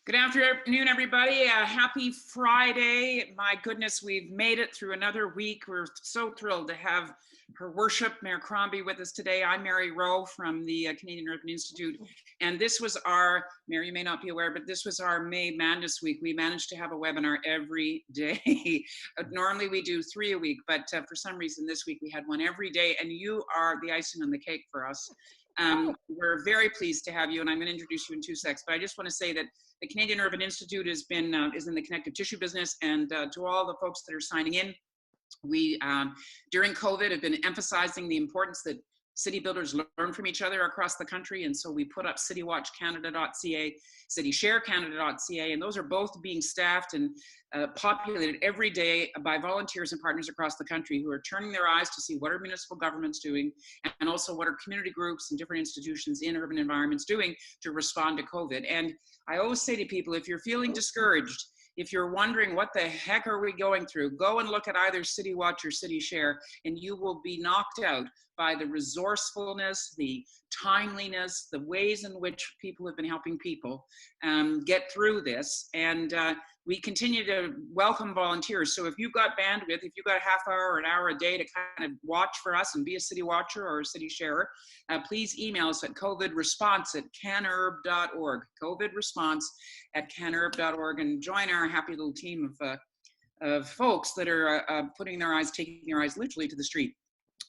Good afternoon, everybody. Happy Friday. My goodness, we've made it through another week. We're so thrilled to have Her Worship, Mayor Crombie, with us today. I'm Mary Rowe from the Canadian Urban Institute. And this was our, Mary, you may not be aware, but this was our May Madness Week. We managed to have a webinar every day. Normally we do 3 a week, but for some reason this week we had one every day. And you are the icing on the cake for us. We're very pleased to have you, and I'm going to introduce you in 2 seconds. But I just want to say that the Canadian Urban Institute is in the connective tissue business, and to all the folks that are signing in, we during COVID have been emphasizing the importance that city builders learn from each other across the country, and so we put up citywatchcanada.ca, citysharecanada.ca, and those are both being staffed and populated every day by volunteers and partners across the country who are turning their eyes to see what are municipal governments doing, and also what are community groups and different institutions in urban environments doing to respond to COVID. And I always say to people, if you're feeling discouraged, if you're wondering what the heck are we going through, go and look at either City Watch or City Share, and you will be knocked out by the resourcefulness, the timeliness, the ways in which people have been helping people get through this. And we continue to welcome volunteers. So if you've got bandwidth, if you've got a half hour or an hour a day to kind of watch for us and be a city watcher or a city sharer, please email us at covidresponse@canurb.org, covidresponse@canurb.org, and join our happy little team of folks that are taking their eyes literally to the street.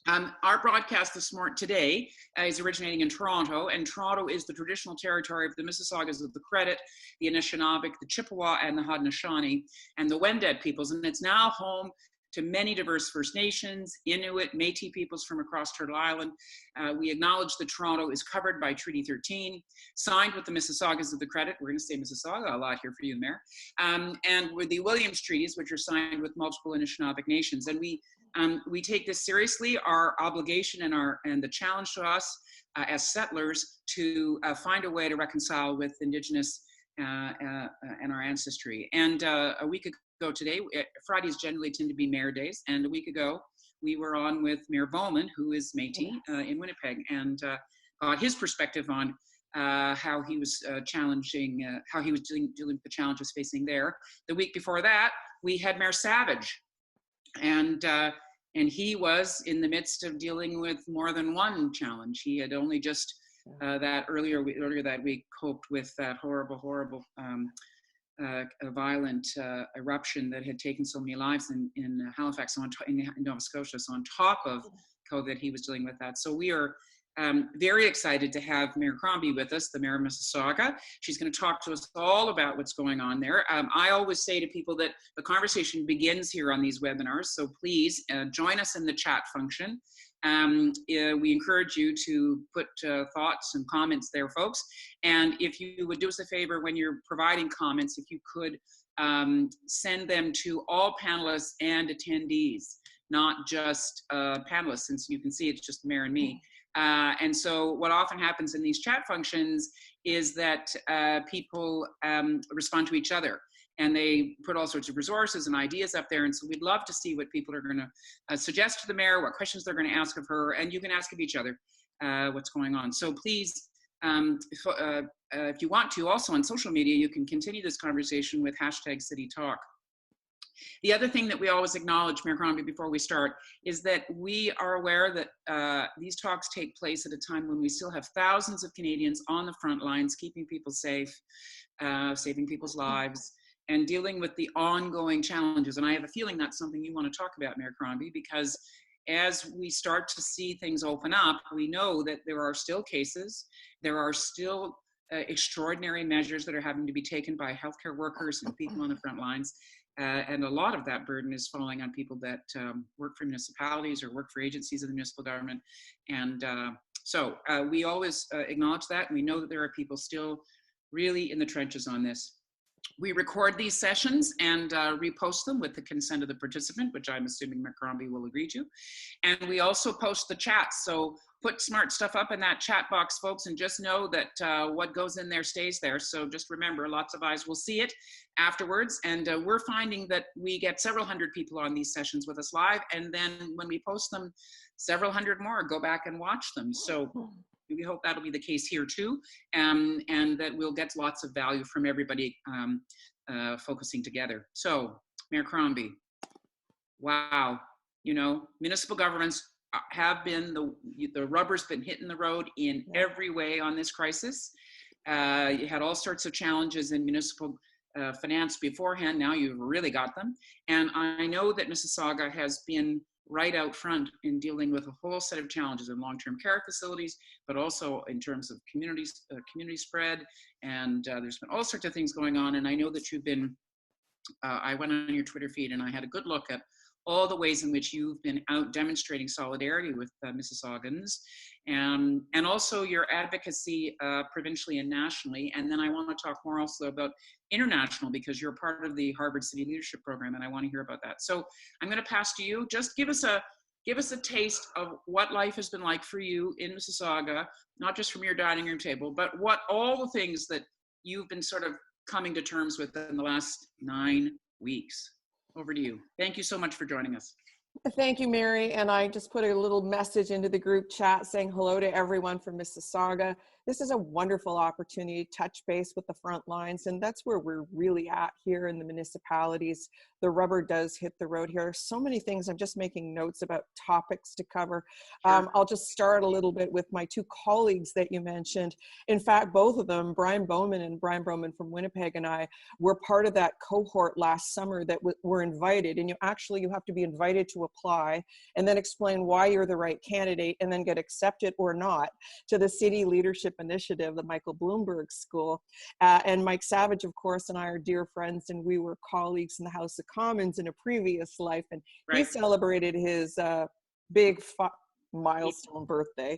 Our broadcast today is originating in Toronto, and Toronto is the traditional territory of the Mississaugas of the Credit, the Anishinaabe, the Chippewa, and the Haudenosaunee, and the Wendat peoples, and it's now home to many diverse First Nations, Inuit, Métis peoples from across Turtle Island. We acknowledge that Toronto is covered by Treaty 13, signed with the Mississaugas of the Credit. We're going to say Mississauga a lot here for you, Mayor. And with the Williams Treaties, which are signed with multiple Anishinaabe nations. And we take this seriously, our obligation and the challenge to us as settlers to find a way to reconcile with Indigenous and our ancestry. And a week ago today, Fridays generally tend to be Mayor Days, and a week ago we were on with Mayor Bowman, who is Métis in Winnipeg, and got his perspective on how he was dealing with the challenges facing there. The week before that, we had Mayor Savage, and he was in the midst of dealing with more than one challenge. He had only just earlier that week coped with that horrible violent eruption that had taken so many lives in Halifax, in Nova Scotia. So on top of COVID, he was dealing with that. So we are very excited to have Mayor Crombie with us, the Mayor of Mississauga. She's going to talk to us all about what's going on there. I always say to people that the conversation begins here on these webinars, so please join us in the chat function. We encourage you to put thoughts and comments there, folks. And if you would do us a favor when you're providing comments, if you could send them to all panelists and attendees, not just panelists, since you can see it's just the Mayor and me. And so what often happens in these chat functions is that people respond to each other, and they put all sorts of resources and ideas up there. And so we'd love to see what people are going to suggest to the Mayor, what questions they're going to ask of her, and you can ask of each other what's going on. So please, if you want to, also on social media, you can continue this conversation with #CityTalk. The other thing that we always acknowledge, Mayor Crombie, before we start, is that we are aware that these talks take place at a time when we still have thousands of Canadians on the front lines, keeping people safe, saving people's lives, and dealing with the ongoing challenges. And I have a feeling that's something you want to talk about, Mayor Crombie, because as we start to see things open up, we know that there are still cases, there are still extraordinary measures that are having to be taken by healthcare workers and people on the front lines. And a lot of that burden is falling on people that work for municipalities or work for agencies of the municipal government. And so we always acknowledge that, and we know that there are people still really in the trenches on this. We record these sessions and repost them with the consent of the participant, which I'm assuming Mayor Crombie will agree to. And we also post the chats. So put smart stuff up in that chat box, folks, and just know that what goes in there stays there. So just remember, lots of eyes will see it afterwards. And we're finding that we get several hundred people on these sessions with us live. And then when we post them, several hundred more go back and watch them. So we hope that'll be the case here too, and that we'll get lots of value from everybody focusing together. So, Mayor Crombie, wow, you know, municipal governments have been, the rubber's been hitting the road in every way on this crisis. You had all sorts of challenges in municipal finance beforehand. Now you've really got them. And I know that Mississauga has been right out front in dealing with a whole set of challenges in long-term care facilities, but also in terms of community spread. And there's been all sorts of things going on. And I know that you've been, I went on your Twitter feed and I had a good look at all the ways in which you've been out demonstrating solidarity with Mississaugans, and also your advocacy provincially and nationally. And then I want to talk more also about international, because you're part of the Harvard City Leadership Program, and I want to hear about that. So I'm going to pass to you. Just give us a taste of what life has been like for you in Mississauga, not just from your dining room table, but what all the things that you've been sort of coming to terms with in the last 9 weeks. Over to you. Thank you so much for joining us. Thank you, Mary. And I just put a little message into the group chat saying hello to everyone from Mississauga. This is a wonderful opportunity to touch base with the front lines, and that's where we're really at here in the municipalities. The rubber does hit the road here. There's so many things. I'm just making notes about topics to cover. Sure. I'll just start a little bit with my two colleagues that you mentioned. In fact, both of them, Brian Bowman from Winnipeg, and I were part of that cohort last summer that were invited. And you have to be invited to apply and then explain why you're the right candidate and then get accepted or not to the City Leadership Initiative, the Michael Bloomberg School. And Mike Savage, of course, and I are dear friends, and we were colleagues in the House of Commons in a previous life. And Right. he celebrated his big milestone birthday.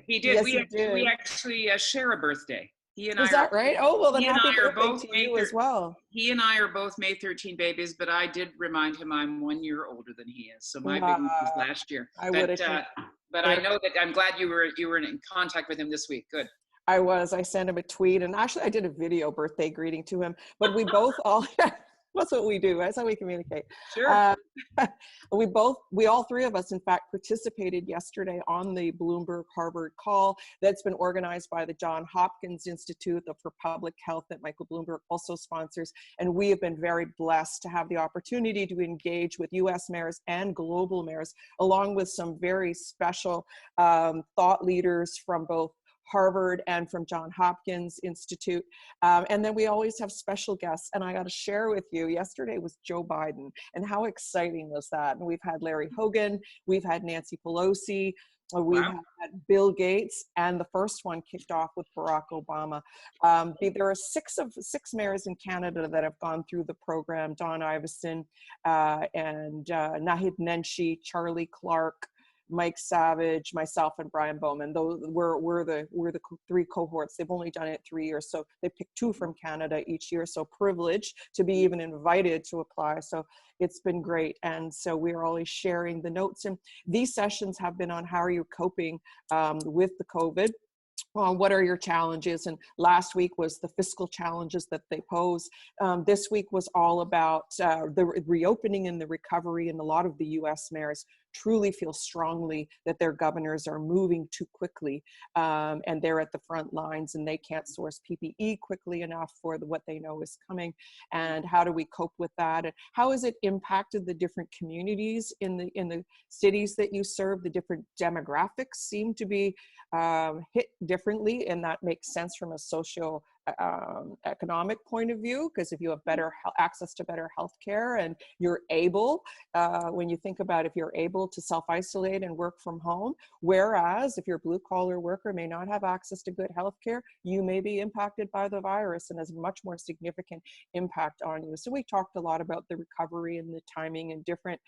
He did. Yes, We actually share a birthday. He and Is I that right? Oh, well, then happy birthday to you as well. He and I are both May 13 babies, but I did remind him I'm 1 year older than he is. So my big one was last year. But I know that I'm glad you were in contact with him this week. Good. I sent him a tweet, and actually I did a video birthday greeting to him, but we both all, that's what we do. That's how we communicate. Sure. We all three of us, in fact, participated yesterday on the Bloomberg Harvard call that's been organized by the Johns Hopkins Institute for Public Health that Michael Bloomberg also sponsors. And we have been very blessed to have the opportunity to engage with U.S. mayors and global mayors, along with some very special thought leaders from both Harvard and from Johns Hopkins Institute. And then we always have special guests. And I got to share with you, yesterday was Joe Biden. And how exciting was that? And we've had Larry Hogan, we've had Nancy Pelosi, we've had Bill Gates, and the first one kicked off with Barack Obama. There are six mayors in Canada that have gone through the program: Don Iveson and Nahid Nenshi, Charlie Clark, Mike Savage, myself, and Brian Bowman. Those we're the three cohorts. They've only done it 3 years, so they pick 2 from Canada each year. So privileged to be even invited to apply. So it's been great, and so we're always sharing the notes. And these sessions have been on how are you coping with the COVID. What are your challenges? And last week was the fiscal challenges that they pose. This week was all about the reopening and the recovery, and a lot of the U.S. mayors truly feel strongly that their governors are moving too quickly, and they're at the front lines and they can't source PPE quickly enough for what they know is coming. And how do we cope with that? And how has it impacted the different communities in the cities that you serve? The different demographics seem to be hit differently, and that makes sense from a socio economic point of view, because if you have better access to better health care and you're able, when you think about if you're able to self-isolate and work from home, whereas if you're a blue-collar worker may not have access to good health care, you may be impacted by the virus and has much more significant impact on you. So we talked a lot about the recovery and the timing and different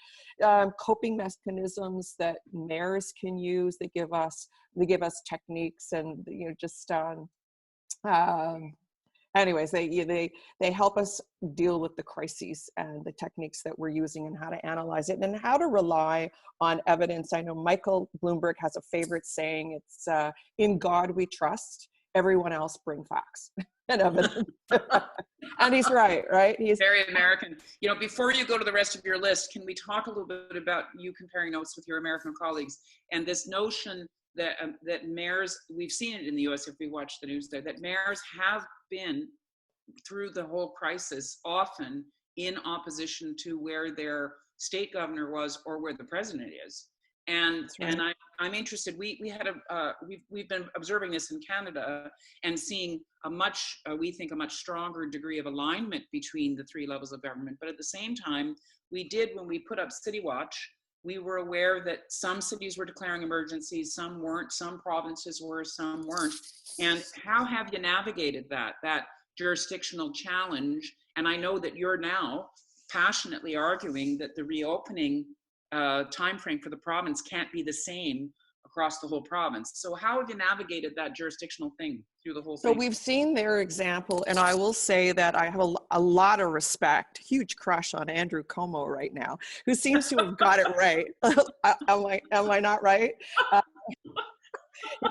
coping mechanisms that mayors can use. They give us techniques, and anyways, they help us deal with the crises and the techniques that we're using and how to analyze it and how to rely on evidence. I know Michael Bloomberg has a favorite saying. It's in God we trust, everyone else bring facts and evidence. And he's right? He's very American. You know, before you go to the rest of your list, can we talk a little bit about you comparing notes with your American colleagues and this notion that mayors, we've seen it in the US if we watch the news there, that mayors have been through the whole crisis often in opposition to where their state governor was or where the president is. And That's right. and I'm interested. We've been observing this in Canada and seeing we think a much stronger degree of alignment between the three levels of government. But at the same time, when we put up City Watch, we were aware that some cities were declaring emergencies, some weren't, some provinces were, some weren't. And how have you navigated that jurisdictional challenge? And I know that you're now passionately arguing that the reopening timeframe for the province can't be the same across the whole province. So how have you navigated that jurisdictional thing through the whole So thing? we've seen their example, and I will say that I have a lot of respect, huge crush on Andrew Cuomo right now, who seems to have got it right. Am I not right?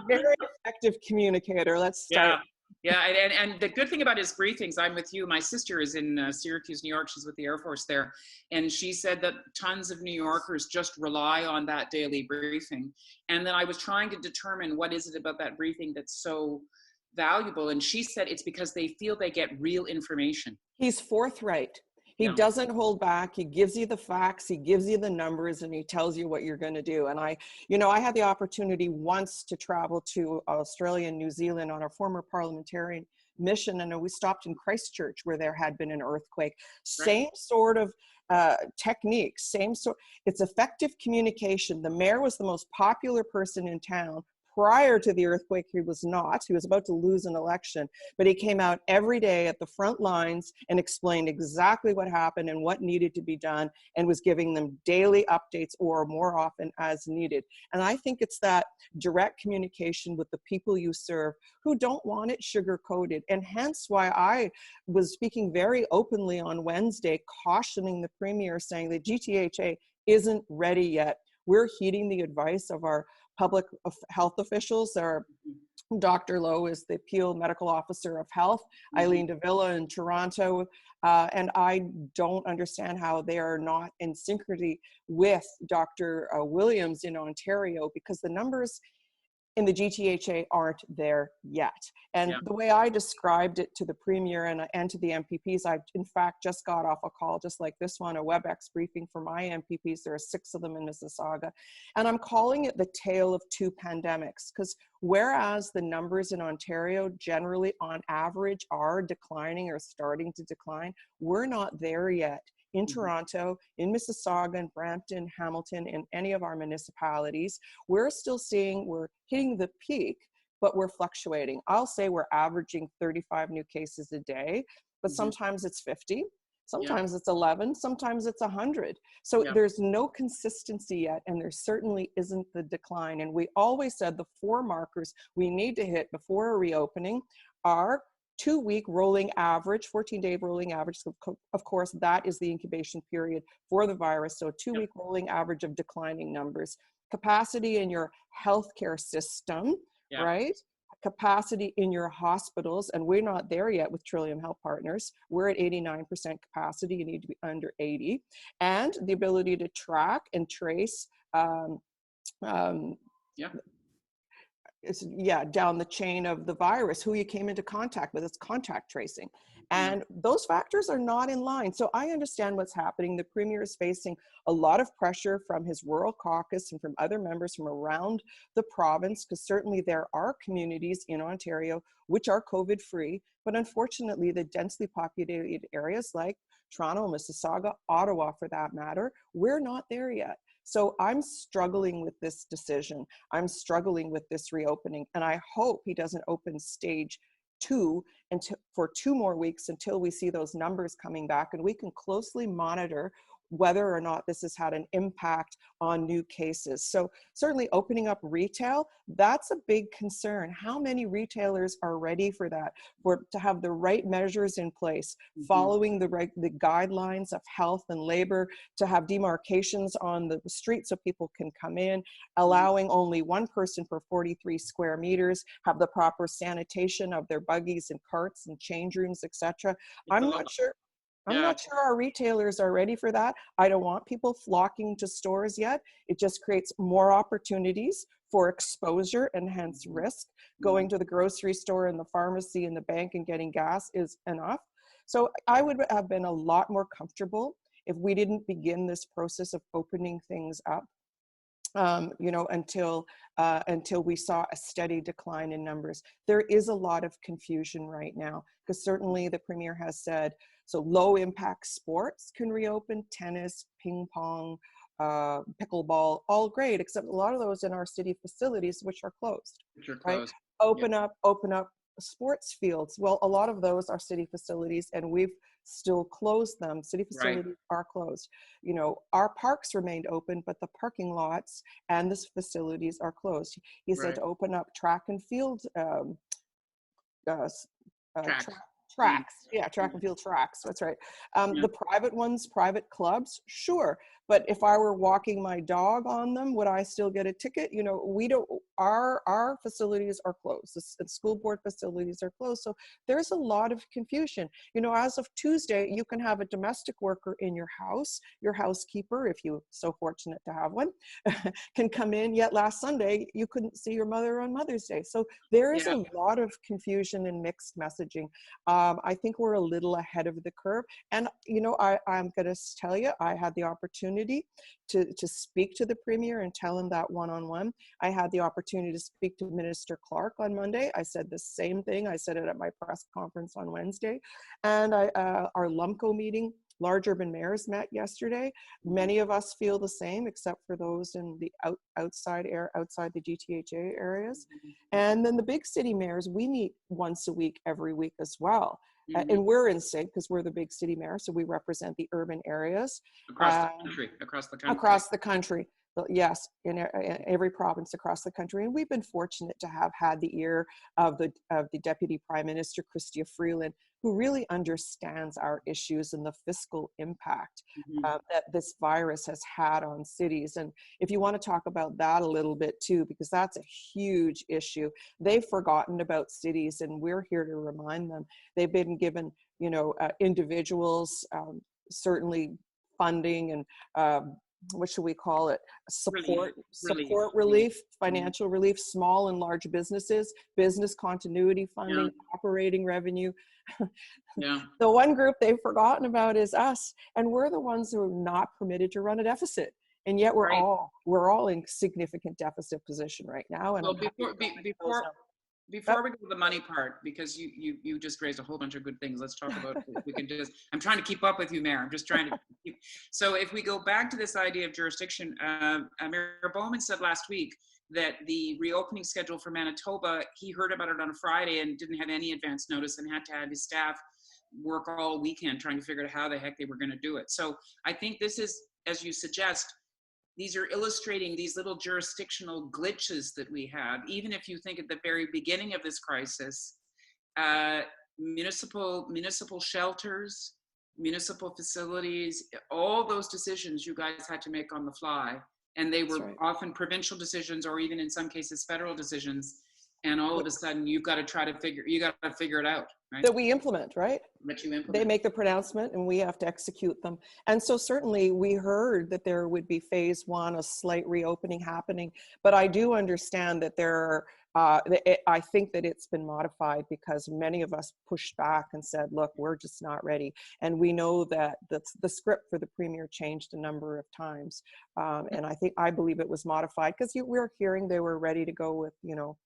Very effective communicator. Let's start. Yeah, and the good thing about his briefings, I'm with you. My sister is in Syracuse, New York. She's with the Air Force there. And she said that tons of New Yorkers just rely on that daily briefing. And then I was trying to determine what is it about that briefing that's so valuable. And she said it's because they feel they get real information. He's forthright. He doesn't hold back. He gives you the facts, he gives you the numbers, and he tells you what you're going to do. And I had the opportunity once to travel to Australia and New Zealand on a former parliamentarian mission, and we stopped in Christchurch where there had been an earthquake. Same sort of techniques, it's effective communication. The mayor was the most popular person in town. Prior to the earthquake, he was not. He was about to lose an election, but he came out every day at the front lines and explained exactly what happened and what needed to be done, and was giving them daily updates or more often as needed. And I think it's that direct communication with the people you serve who don't want it sugar-coated. And hence why I was speaking very openly on Wednesday, cautioning the Premier, saying the GTHA isn't ready yet. We're heeding the advice of our public health officials. Our Dr. Lowe is the Peel Medical Officer of Health, Eileen Davila in Toronto, and I don't understand how they are not in synchrony with Dr. Williams in Ontario, because the numbers in the GTHA aren't there yet. And the way I described it to the Premier and to the MPPs, I in fact just got off a call just like this one, a WebEx briefing for my MPPs. There are 6 of them in Mississauga. And I'm calling it the tale of 2 pandemics, because whereas the numbers in Ontario generally on average are declining or starting to decline, we're not there yet. In Toronto, in Mississauga, and Brampton, Hamilton, in any of our municipalities, we're still seeing, we're hitting the peak, but we're fluctuating. I'll say we're averaging 35 new cases a day, but sometimes it's 50, sometimes it's 11, sometimes it's 100. So there's no consistency yet, and there certainly isn't the decline. And we always said the 4 markers we need to hit before a reopening are 2-week rolling average, 14-day rolling average. So of course, that is the incubation period for the virus. So 2-week rolling average of declining numbers. Capacity in your healthcare system, right? Capacity in your hospitals, and we're not there yet with Trillium Health Partners. We're at 89% capacity. You need to be under 80. And the ability to track and trace down the chain of the virus, who you came into contact with. It's contact tracing. And those factors are not in line. So I understand what's happening. The Premier is facing a lot of pressure from his rural caucus and from other members from around the province, because certainly there are communities in Ontario which are COVID-free, but unfortunately the densely populated areas like Toronto, Mississauga, Ottawa for that matter, we're not there yet. So I'm struggling with this decision. I'm struggling with this reopening, and I hope he doesn't open stage 2 for 2 more weeks until we see those numbers coming back, and we can closely monitor whether or not this has had an impact on new cases. So certainly opening up retail, that's a big concern. How many retailers are ready for that, to have the right measures in place, following the guidelines of health and labor, to have demarcations on the street so people can come in, allowing only 1 person per 43 square meters, have the proper sanitation of their buggies and carts and change rooms, etc. I'm not sure our retailers are ready for that. I don't want people flocking to stores yet. It just creates more opportunities for exposure and hence risk. Going to the grocery store and the pharmacy and the bank and getting gas is enough. So I would have been a lot more comfortable if we didn't begin this process of opening things up, you know, until we saw a steady decline in numbers. There is a lot of confusion right now, because certainly the Premier has said, so low impact sports can reopen, tennis, ping pong, pickleball, all great, except a lot of those in our city facilities, which are closed. Which are right? closed. Open up sports fields. Well, a lot of those are city facilities, and we've still closed them. City facilities are closed. You know, our parks remained open, but the parking lots and the facilities are closed. He said to open up track and field tracks. Yeah, track and field tracks. That's right. The private ones, private clubs, sure. But if I were walking my dog on them, would I still get a ticket? You know, we don't, our facilities are closed. The school board facilities are closed. So there's a lot of confusion. You know, as of Tuesday, you can have a domestic worker in your house, your housekeeper, if you're so fortunate to have one, can come in. Yet last Sunday, you couldn't see your mother on Mother's Day. So there is a lot of confusion and mixed messaging. I think we're a little ahead of the curve. And, you know, I'm going to tell you, I had the opportunity to speak to the Premier and tell him that one-on-one. I had the opportunity to speak to Minister Clark on Monday. I said the same thing. I said it at my press conference on Wednesday. And our LUMCO meeting, large urban mayors, met yesterday. Many of us feel the same, except for those in the outside the GTHA areas. And then the big city mayors, we meet once a week, every week as well. And we're in sync because we're the big city mayor, so we represent the urban areas. Across the country. Yes, in every province across the country. And we've been fortunate to have had the ear of the Deputy Prime Minister, Chrystia Freeland, who really understands our issues and the fiscal impact that this virus has had on cities. And if you want to talk about that a little bit too, because that's a huge issue. They've forgotten about cities, and we're here to remind them. They've been given, you know, individuals, certainly funding and what should we call it? Support relief, financial relief, small and large businesses, business continuity funding, operating revenue. The one group they've forgotten about is us, and we're the ones who are not permitted to run a deficit, and yet we're all in significant deficit position right now. And well, before we go to the money part, because you just raised a whole bunch of good things. Let's talk about if we can just. I'm trying to keep up with you, Mayor. I'm just trying to keep. So if we go back to this idea of jurisdiction, Mayor Bowman said last week that the reopening schedule for Manitoba, he heard about it on a Friday and didn't have any advance notice and had to have his staff work all weekend trying to figure out how the heck they were going to do it. So I think this is, as you suggest, these are illustrating these little jurisdictional glitches that we have. Even if you think at the very beginning of this crisis, municipal shelters, municipal facilities, all those decisions you guys had to make on the fly. And they were often provincial decisions, or even in some cases, federal decisions. And all of a sudden you got to figure it out, right? That we implement, right? That you implement. They make the pronouncement and we have to execute them. And so certainly we heard that there would be phase one, a slight reopening happening, but I do understand that there are, I think that it's been modified because many of us pushed back and said, look, we're just not ready. And we know that the script for the Premier changed a number of times. And I believe it was modified because we're hearing they were ready to go with, you know,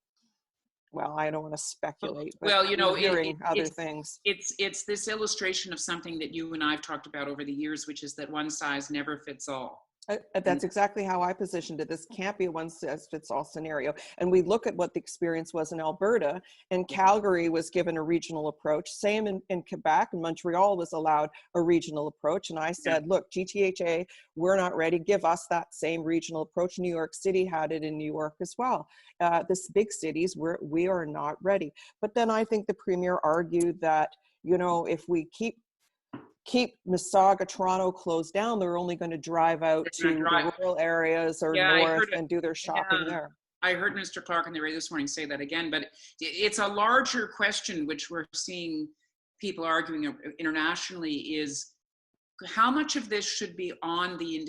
well, I don't want to speculate, but well, you know, hearing other things. It's this illustration of something that you and I've talked about over the years, which is that one size never fits all. That's exactly how I positioned it. This can't be a one-size-fits-all scenario. And we look at what the experience was in Alberta, and Calgary was given a regional approach. Same in Quebec, and Montreal was allowed a regional approach. And I said, look, GTHA, we're not ready. Give us that same regional approach. New York City had it in New York as well. This big cities, we are not ready. But then I think the Premier argued that, you know, if we keep Mississauga, Toronto closed down, they're only going to drive out to the rural areas or north and do their shopping there. I heard Mr. Clark on the radio this morning say that again, but it's a larger question which we're seeing people arguing internationally is how much of this should be on the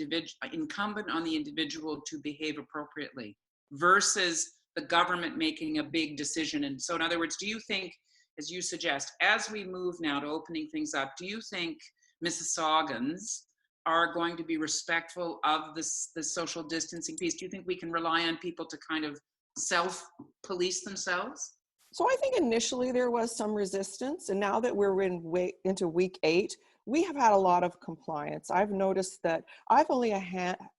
incumbent on the individual to behave appropriately versus the government making a big decision? And so in other words, do you think, as you suggest, as we move now to opening things up, do you think Mississaugans are going to be respectful of this, the social distancing piece? Do you think we can rely on people to kind of self-police themselves? So I think initially there was some resistance, and now that we're into week 8, we have had a lot of compliance. I've noticed that I've only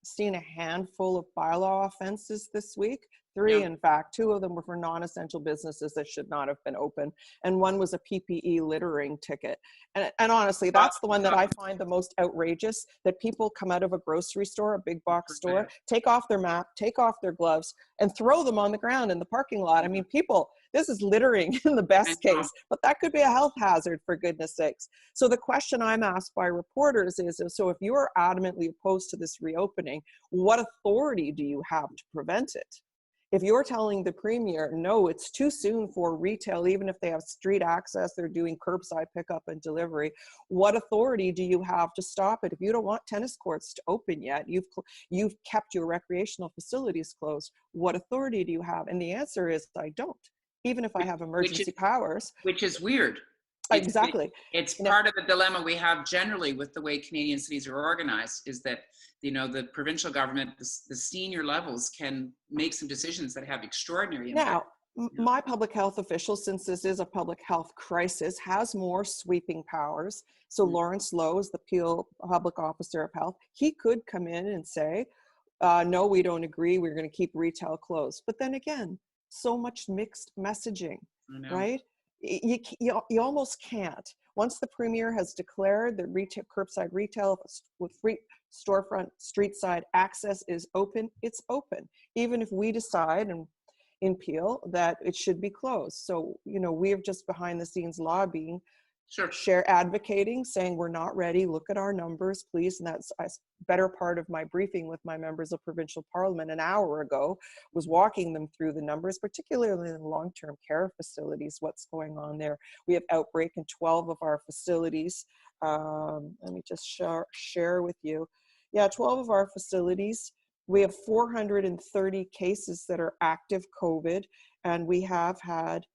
seen a handful of bylaw offenses this week. 3, Yeah. in fact. 2 of them were for non-essential businesses that should not have been open, and one was a PPE littering ticket. And honestly, that's the one that I find the most outrageous, that people come out of a grocery store, a big box store, take off their map, take off their gloves, and throw them on the ground in the parking lot. I mean, people, this is littering in the best case, but that could be a health hazard, for goodness sakes. So the question I'm asked by reporters is, so if you are adamantly opposed to this reopening, what authority do you have to prevent it? If you're telling the premier, no, it's too soon for retail, even if they have street access, they're doing curbside pickup and delivery, what authority do you have to stop it? If you don't want tennis courts to open yet, you've kept your recreational facilities closed, what authority do you have? And the answer is, I don't, even if I have emergency powers. Which is weird. Exactly. It's part of the dilemma we have generally with the way Canadian cities are organized, is that, you know, the provincial government, the senior levels can make some decisions that have extraordinary impact. Now, my public health official, since this is a public health crisis, has more sweeping powers. So Lawrence Lowe is the Peel Public Officer of Health. He could come in and say, no, we don't agree, we're going to keep retail closed. But then again, so much mixed messaging, right? You almost can't. Once the premier has declared that curbside retail with free storefront street side access is open, it's open. Even if we decide in Peel that it should be closed. So, you know, we're just behind the scenes lobbying, advocating, saying we're not ready, look at our numbers, please. And that's a better part of my briefing with my members of provincial parliament an hour ago, was walking them through the numbers, particularly in long-term care facilities, what's going on there. We have outbreak in 12 of our facilities. Let me just share with you. Yeah, 12 of our facilities. We have 430 cases that are active COVID, and we have had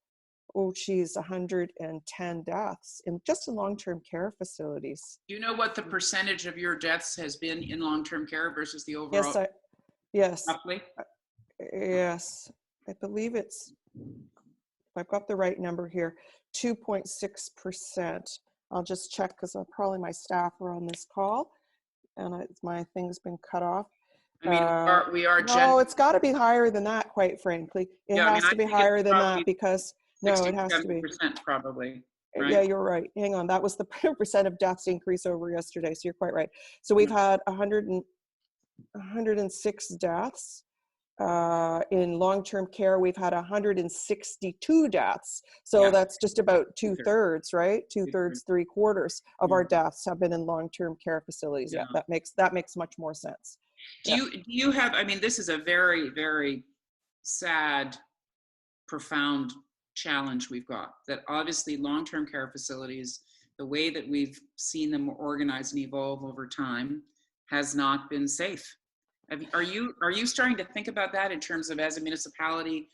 110 deaths just in long-term care facilities. Do you know what the percentage of your deaths has been in long-term care versus the overall? Yes. Roughly? Yes. I believe it's, if I've got the right number here, 2.6%. I'll just check because probably my staff are on this call and my thing's been cut off. I mean, we are. No, it's got to be higher than that, quite frankly. It has to be higher than that because, no, it has to be. 60% probably. Right? Yeah, you're right. Hang on. That was the percent of deaths increase over yesterday. So you're quite right. So we've had 106 deaths. In long-term care, we've had 162 deaths. So that's just about 2/3, right? 2/3, 3/4 of our deaths have been in long-term care facilities. Yeah, that makes much more sense. Do you have, I mean, this is a very, very sad, profound challenge we've got, that obviously long-term care facilities, the way that we've seen them organize and evolve over time, has not been safe. Are you starting to think about that in terms of, as a municipality,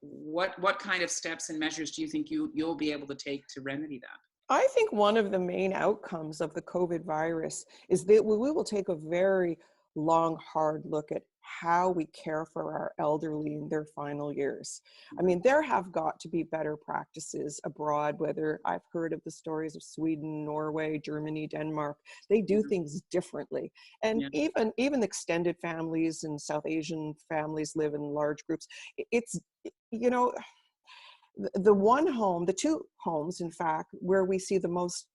what kind of steps and measures do you think you'll be able to take to remedy that? I think one of the main outcomes of the COVID virus is that we will take a very long, hard look at how we care for our elderly in their final years. I mean, there have got to be better practices abroad, whether I've heard of the stories of Sweden, Norway, Germany, Denmark. They do things differently. And even extended families and South Asian families live in large groups. It's, you know, the two homes, in fact, where we see the most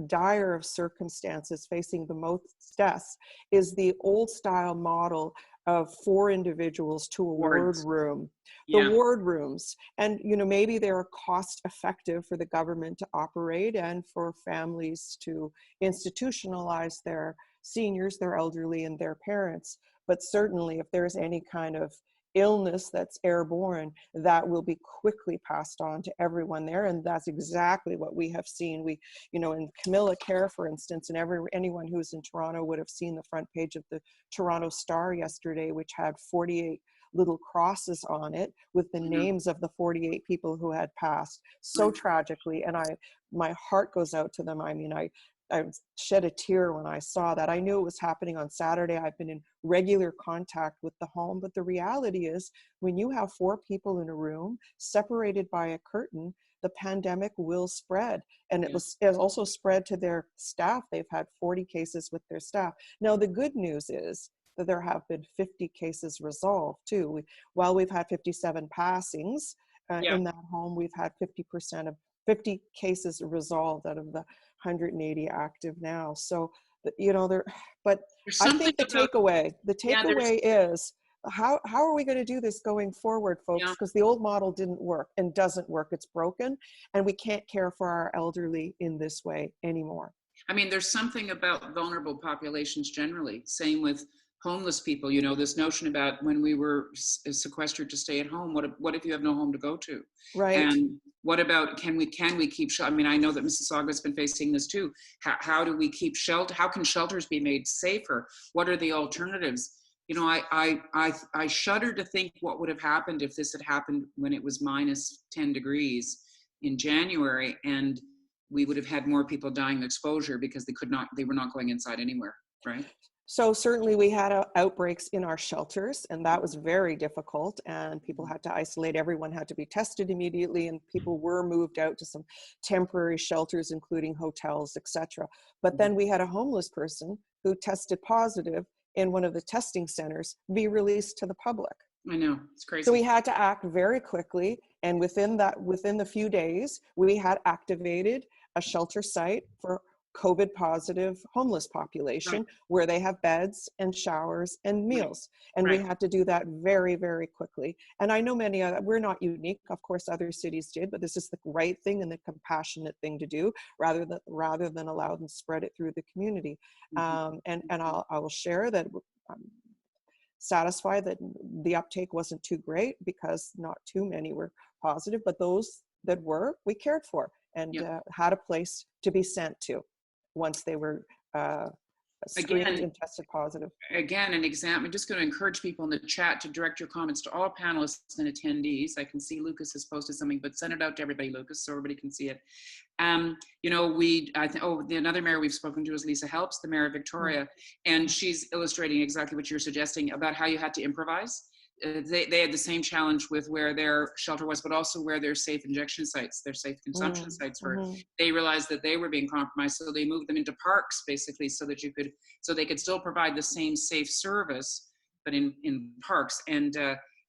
dire of circumstances facing the most deaths is the old style model of 4 individuals to a ward room, the ward rooms. And, you know, maybe they're cost effective for the government to operate and for families to institutionalize their seniors, their elderly, and their parents. But certainly if there's any kind of illness that's airborne, that will be quickly passed on to everyone there. And that's exactly what we have seen. We, you know, in Camilla Care, for instance, and anyone who's in Toronto would have seen the front page of the Toronto Star yesterday, which had 48 little crosses on it with the names of the 48 people who had passed so tragically. And my heart goes out to them. I mean, I shed a tear when I saw that. I knew it was happening on Saturday. I've been in regular contact with the home, but the reality is when you have 4 people in a room separated by a curtain, the pandemic will spread. And it has also spread to their staff. They've had 40 cases with their staff. Now, the good news is that there have been 50 cases resolved too. While we've had 57 passings in that home, we've had 50 cases resolved out of the 180 active now. So, you know, but I think the takeaway is, how are we going to do this going forward, folks? Because the old model didn't work and doesn't work. It's broken, and we can't care for our elderly in this way anymore. I mean, there's something about vulnerable populations generally. Same with homeless people. You know, this notion about when we were sequestered to stay at home. What if you have no home to go to? Right. And what about can we keep? I mean, I know that Mississauga has been facing this too. How do we keep shelter? How can shelters be made safer? What are the alternatives? You know, I shudder to think what would have happened if this had happened when it was minus 10 degrees in January, and we would have had more people dying of exposure because they were not going inside anywhere, right? So certainly we had outbreaks in our shelters, and that was very difficult, and people had to isolate. Everyone had to be tested immediately, and people were moved out to some temporary shelters, including hotels, etc. But then we had a homeless person who tested positive in one of the testing centers be released to the public. I know, it's crazy. So we had to act very quickly, and within the few days, we had activated a shelter site for COVID positive homeless population where they have beds and showers and meals. And we had to do that very, very quickly. And I know we're not unique. Of course, other cities did, but this is the right thing and the compassionate thing to do rather than allow them to spread it through the community. And I will share that I'm satisfied that the uptake wasn't too great because not too many were positive, but those that were, we cared for and had a place to be sent to once they were screened and tested positive. Again, an example. I'm just going to encourage people in the chat to direct your comments to all panelists and attendees. I can see Lucas has posted something, but send it out to everybody, Lucas, so everybody can see it. You know, another mayor we've spoken to is Lisa Helps, the mayor of Victoria, and she's illustrating exactly what you're suggesting about how you had to improvise. They had the same challenge with where their shelter was, but also where their safe injection sites, their safe consumption sites were. They realized that they were being compromised, so they moved them into parks, basically, so they could still provide the same safe service, but in parks. And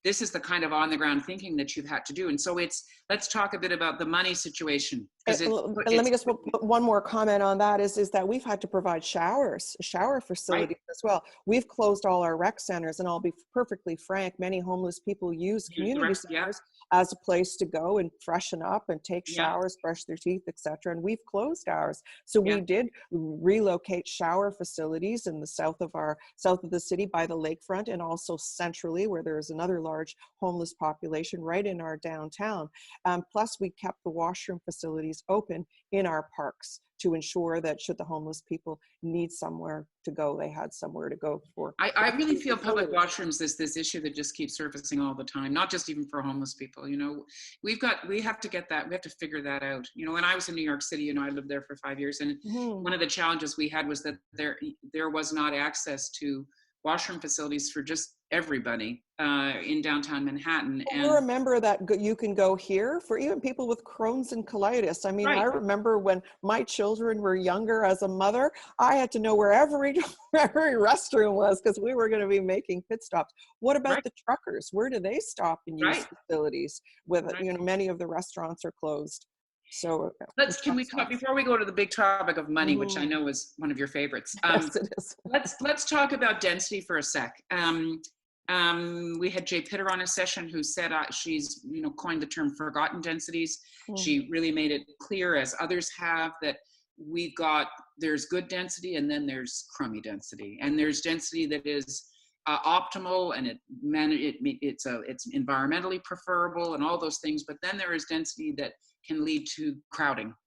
this is the kind of on the ground thinking that you've had to do. And so let's talk a bit about the money situation. Let me just put one more comment on that is that we've had to provide shower facilities as well. We've closed all our rec centers, and I'll be perfectly frank, many homeless people use community centers as a place to go and freshen up and take showers, brush their teeth, etc. And we've closed ours. So we did relocate shower facilities in the south of the city by the lakefront, and also centrally where there's another large homeless population right in our downtown. Plus we kept the washroom facilities open in our parks to ensure that should the homeless people need somewhere to go, they had somewhere to go for. I really feel public washrooms is this issue that just keeps surfacing all the time, not just even for homeless people. You know, we have to figure that out. You know, when I was in New York City, you know, I lived there for 5 years, and one of the challenges we had was that there was not access to washroom facilities for just everybody in downtown Manhattan. And I remember that you can go here for even people with Crohn's and colitis. I mean, I remember when my children were younger as a mother, I had to know where every restroom was because we were going to be making pit stops. What about the truckers? Where do they stop and use facilities? You know, many of the restaurants are closed. So can we talk before we go to the big topic of money, which I know is one of your favorites? Yes, it is. let's talk about density for a sec. We had Jay Pitter on a session who said she's coined the term forgotten densities. She really made it clear, as others have, that there's good density and then there's crummy density, and there's density that is optimal and it's environmentally preferable and all those things, but then there is density that can lead to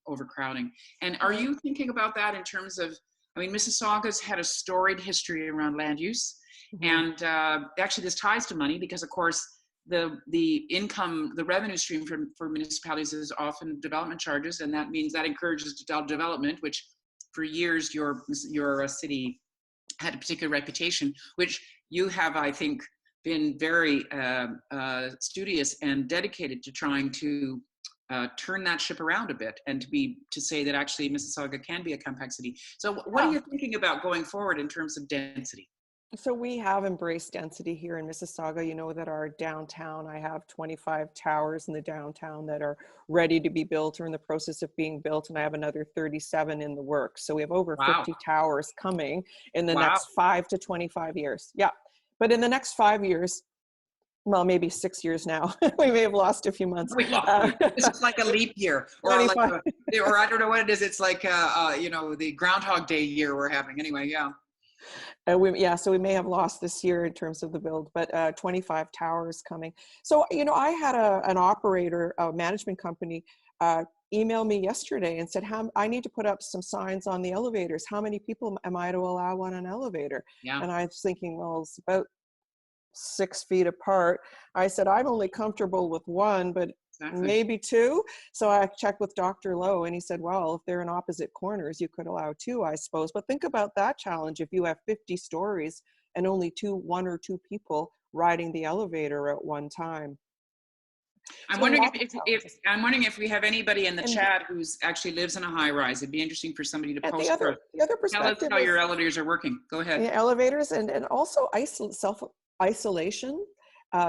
overcrowding. And are you thinking about that in terms of, I mean, Mississauga's had a storied history around land use, And actually this ties to money because of course the income, the revenue stream for municipalities is often development charges, and that means that encourages development, which for years your city had a particular reputation, which you have, I think, been very studious and dedicated to trying to turn that ship around a bit, and to say that actually Mississauga can be a compact city. So what are you thinking about going forward in terms of density? So we have embraced density here in Mississauga. You know that our downtown, I have 25 towers in the downtown that are ready to be built or in the process of being built, and I have another 37 in the works. So we have over 50 towers coming in the next 5 to 25 years. Yeah, but in the next 5 years, well, maybe 6 years now, we may have lost a few months. This is like a leap year, or like or I don't know what it is. It's like you know, the Groundhog Day year we're having. Anyway, yeah. So we may have lost this year in terms of the build, but 25 towers coming. So, you know, I had an operator, a management company, email me yesterday and said, I need to put up some signs on the elevators. How many people am I to allow on an elevator? Yeah. And I was thinking, well, it's about 6 feet apart. I said, I'm only comfortable with one, but maybe two. So I checked with Dr. Lowe, and he said, well, if they're in opposite corners, you could allow two, I suppose. But think about that challenge. If you have 50 stories and only one or two people riding the elevator at one time. I'm wondering if we have anybody in the chat who's actually lives in a high rise. It'd be interesting for somebody to post. The other perspective, tell us how your elevators are working. Go ahead. The elevators and also self-isolation.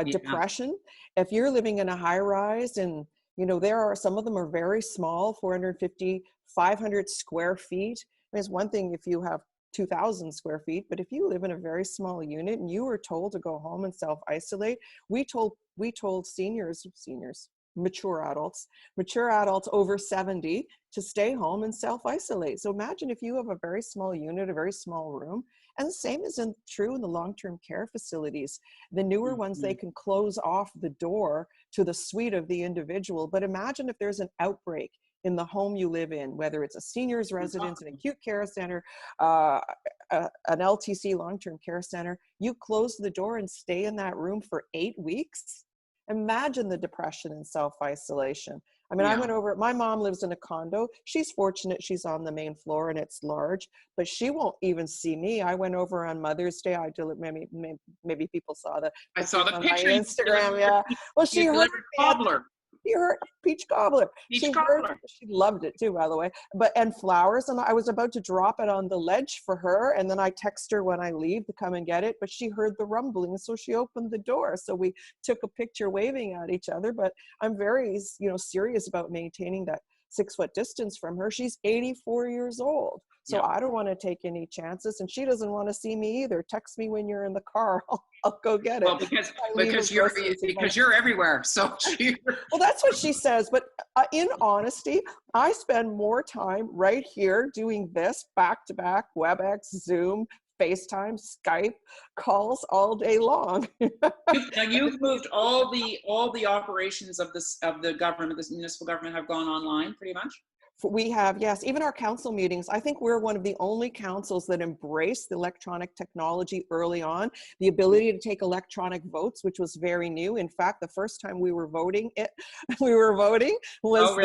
Depression. If you're living in a high rise, and you know, there are some of them are very small, 450, 500 square feet. I mean, it's one thing if you have 2,000 square feet, but if you live in a very small unit and you were told to go home and self-isolate, we told seniors, mature adults over 70 to stay home and self-isolate. So imagine if you have a very small unit, a very small room. And the same is true in the long-term care facilities. The newer ones, they can close off the door to the suite of the individual. But imagine if there's an outbreak in the home you live in, whether it's a senior's residence, an acute care center, an LTC, long-term care center, you close the door and stay in that room for 8 weeks. Imagine the depression and self-isolation. I mean, I went over, my mom lives in a condo. She's fortunate she's on the main floor and it's large, but she won't even see me. I went over on Mother's Day. Maybe people saw I saw the picture on my Instagram. Yeah. Well, she heard cobbler. She heard peach cobbler. She loved it too, by the way. And flowers, and I was about to drop it on the ledge for her, and then I text her when I leave to come and get it. But she heard the rumbling, so she opened the door. So we took a picture, waving at each other. But I'm very, serious about maintaining that 6 foot distance from her. She's 84 years old. So I don't want to take any chances, and she doesn't want to see me either. Text me when you're in the car. I'll go get it. Well, because you're everywhere. So well, that's what she says. But in honesty, I spend more time right here doing this back to back, WebEx, Zoom, FaceTime, Skype calls all day long. Now you've moved all the operations of the government, this municipal government, have gone online pretty much. We have, yes, even our council meetings. I think we're one of the only councils that embraced the electronic technology early on, the ability to take electronic votes, which was very new. In fact, the first time we were voting was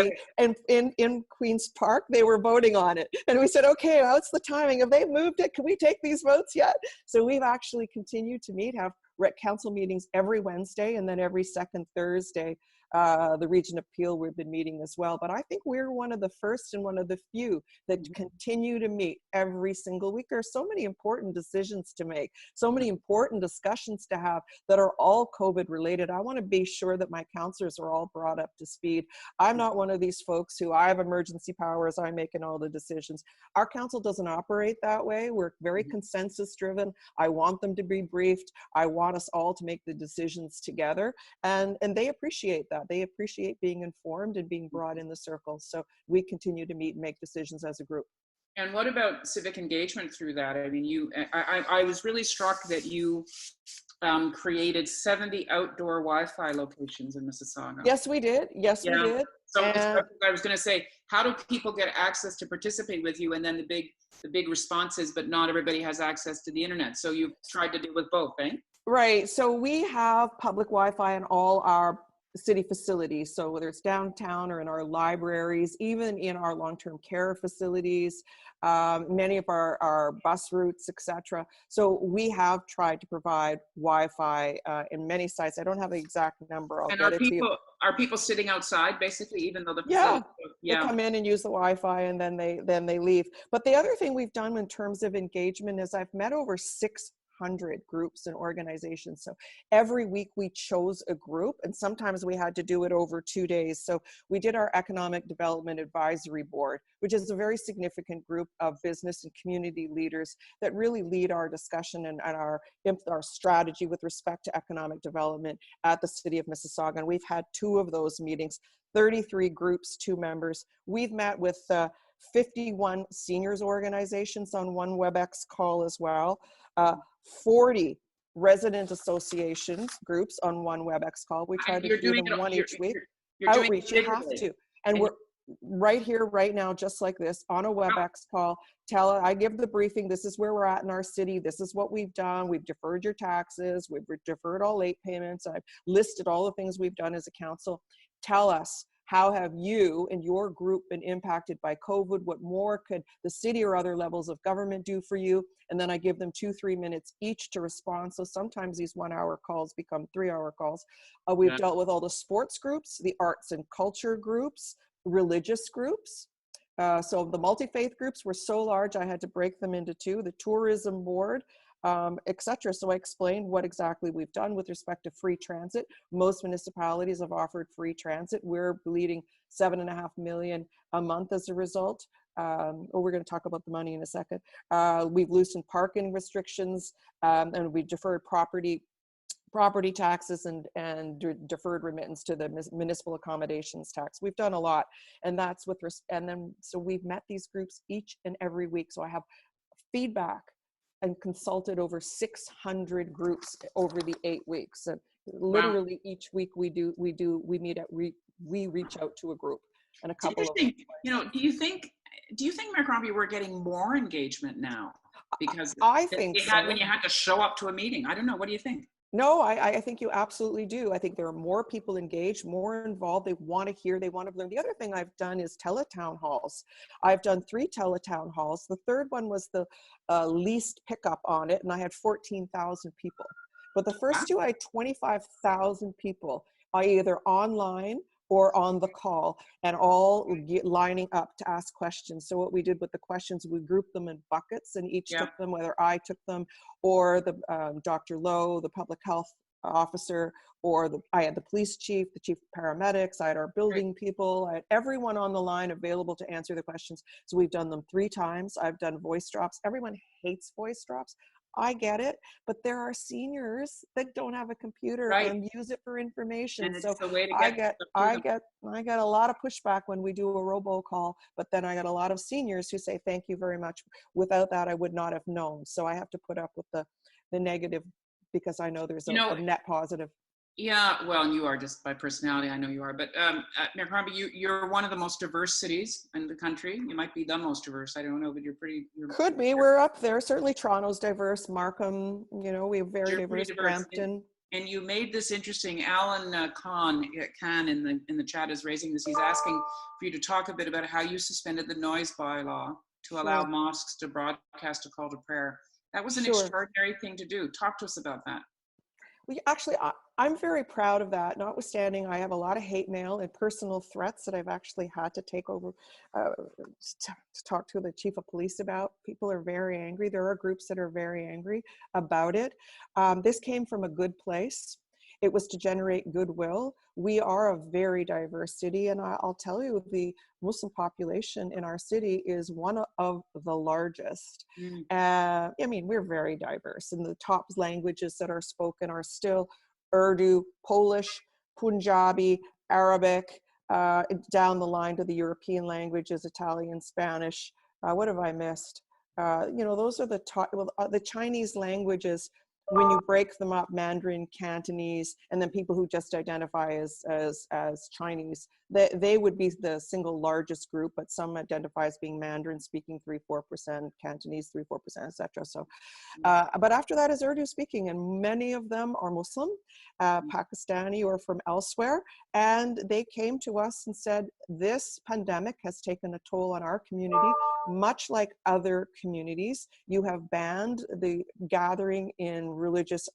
in Queen's Park. They were voting on it. And we said, okay, what's the timing? Have they moved it? Can we take these votes yet? So we've actually continued to have council meetings every Wednesday, and then every second Thursday. The Region of Peel, we've been meeting as well. But I think we're one of the first and one of the few that continue to meet every single week. There are so many important decisions to make, so many important discussions to have that are all COVID related. I want to be sure that my councillors are all brought up to speed. I'm not one of these folks who I have emergency powers, I'm making all the decisions. Our council doesn't operate that way. We're very consensus driven. I want them to be briefed. I want us all to make the decisions together. And they appreciate that. They appreciate being informed and being brought in the circle. So we continue to meet and make decisions as a group. And what about civic engagement through that? I mean, I was really struck that you created 70 outdoor Wi-Fi locations in Mississauga. Yes, we did. Yes, we Yeah. did. So And I was going to say, how do people get access to participate with you? And then the big response is, but not everybody has access to the internet. So you've tried to do with both, eh? right. So we have public Wi-Fi in all our city facilities. So whether it's downtown or in our libraries, even in our long-term care facilities, many of our bus routes, etc. So we have tried to provide Wi-Fi in many sites. I don't have the exact number. I'll And get it to you. are people sitting outside basically, even though the Yeah, facility? they Yeah. come in and use the Wi-Fi and then they leave. But the other thing we've done in terms of engagement is I've met over 600 groups and organizations. So every week we chose a group, and sometimes we had to do it over 2 days. So we did our Economic Development Advisory Board, which is a very significant group of business and community leaders that really lead our discussion and our strategy with respect to economic development at the City of Mississauga. And we've had 2 of those meetings. 33 groups, 2 members. We've met with 51 seniors organizations on one WebEx call as well, 40 resident associations groups on one WebEx call. We try to do them one each week. You're doing Outreach, you have to. And we're right here, right now, just like this, on a WebEx call. I give the briefing, this is where we're at in our city, this is what we've done, we've deferred your taxes, we've deferred all late payments, I've listed all the things we've done as a council. Tell us, how have you and your group been impacted by COVID? What more could the city or other levels of government do for you? And then I give them 2-3 minutes each to respond. So sometimes these 1-hour calls become 3-hour calls. We've dealt with all the sports groups, the arts and culture groups, religious groups. So the multi-faith groups were so large, I had to break them into 2, the tourism board, etc. So I explained what exactly we've done with respect to free transit. Most municipalities have offered free transit. We're bleeding $7.5 million a month as a result. We're going to talk about the money in a second. We've loosened parking restrictions, and we deferred property taxes and deferred remittance to the municipal accommodations tax. We've done a lot, and that's so we've met these groups each and every week. So I have feedback and consulted over 600 groups over the 8 weeks. And literally each week we reach out to a group and a couple of them. Do you think, Mayor Crombie, we're getting more engagement now? Because I think so. when you had to show up to a meeting. I don't know. What do you think? No, I think you absolutely do. I think there are more people engaged, more involved. They want to hear, they want to learn. The other thing I've done is teletown halls. I've done 3 teletown halls. The third one was the least pickup on it, and I had 14,000 people. But the first 2, I had 25,000 people, either online or on the call, and all lining up to ask questions. So what we did with the questions, we grouped them in buckets, and each took them, whether I took them or the Dr. Lowe, the public health officer, or I had the police chief, the chief of paramedics, I had our building people, I had everyone on the line available to answer the questions. So we've done them 3 times. I've done voice drops. Everyone hates voice drops. I get it, but there are seniors that don't have a computer and use it for information. And so I get a lot of pushback when we do a robocall, but then I get a lot of seniors who say, thank you very much. Without that, I would not have known. So I have to put up with the negative, because I know there's a net positive. Yeah, well, and you are, just by personality, I know you are. But Mayor Crombie, you're one of the most diverse cities in the country. You might be the most diverse. I don't know, but Could be. We're up there. Certainly Toronto's diverse. Markham, we have very diverse. Brampton. And you made this interesting. Alan Khan in the chat is raising this. He's asking for you to talk a bit about how you suspended the noise bylaw to allow mosques to broadcast a call to prayer. That was an extraordinary thing to do. Talk to us about that. Well, actually, I'm very proud of that. Notwithstanding, I have a lot of hate mail and personal threats that I've actually had to take over to talk to the chief of police about. People are very angry. There are groups that are very angry about it. This came from a good place. It was to generate goodwill. We are a very diverse city, and I'll tell you, the Muslim population in our city is one of the largest. I mean, we're very diverse, and the top languages that are spoken are still Urdu, Polish, Punjabi, Arabic, down the line to the European languages, Italian, Spanish, What have I missed? Those are the Chinese languages. When you break them up, Mandarin, Cantonese, and then people who just identify as Chinese, they would be the single largest group, but some identify as being Mandarin speaking 3-4%, Cantonese 3-4%, etc. So, but after that is Urdu speaking, and many of them are Muslim, Pakistani, or from elsewhere. And they came to us and said, this pandemic has taken a toll on our community, much like other communities. You have banned the gathering in religious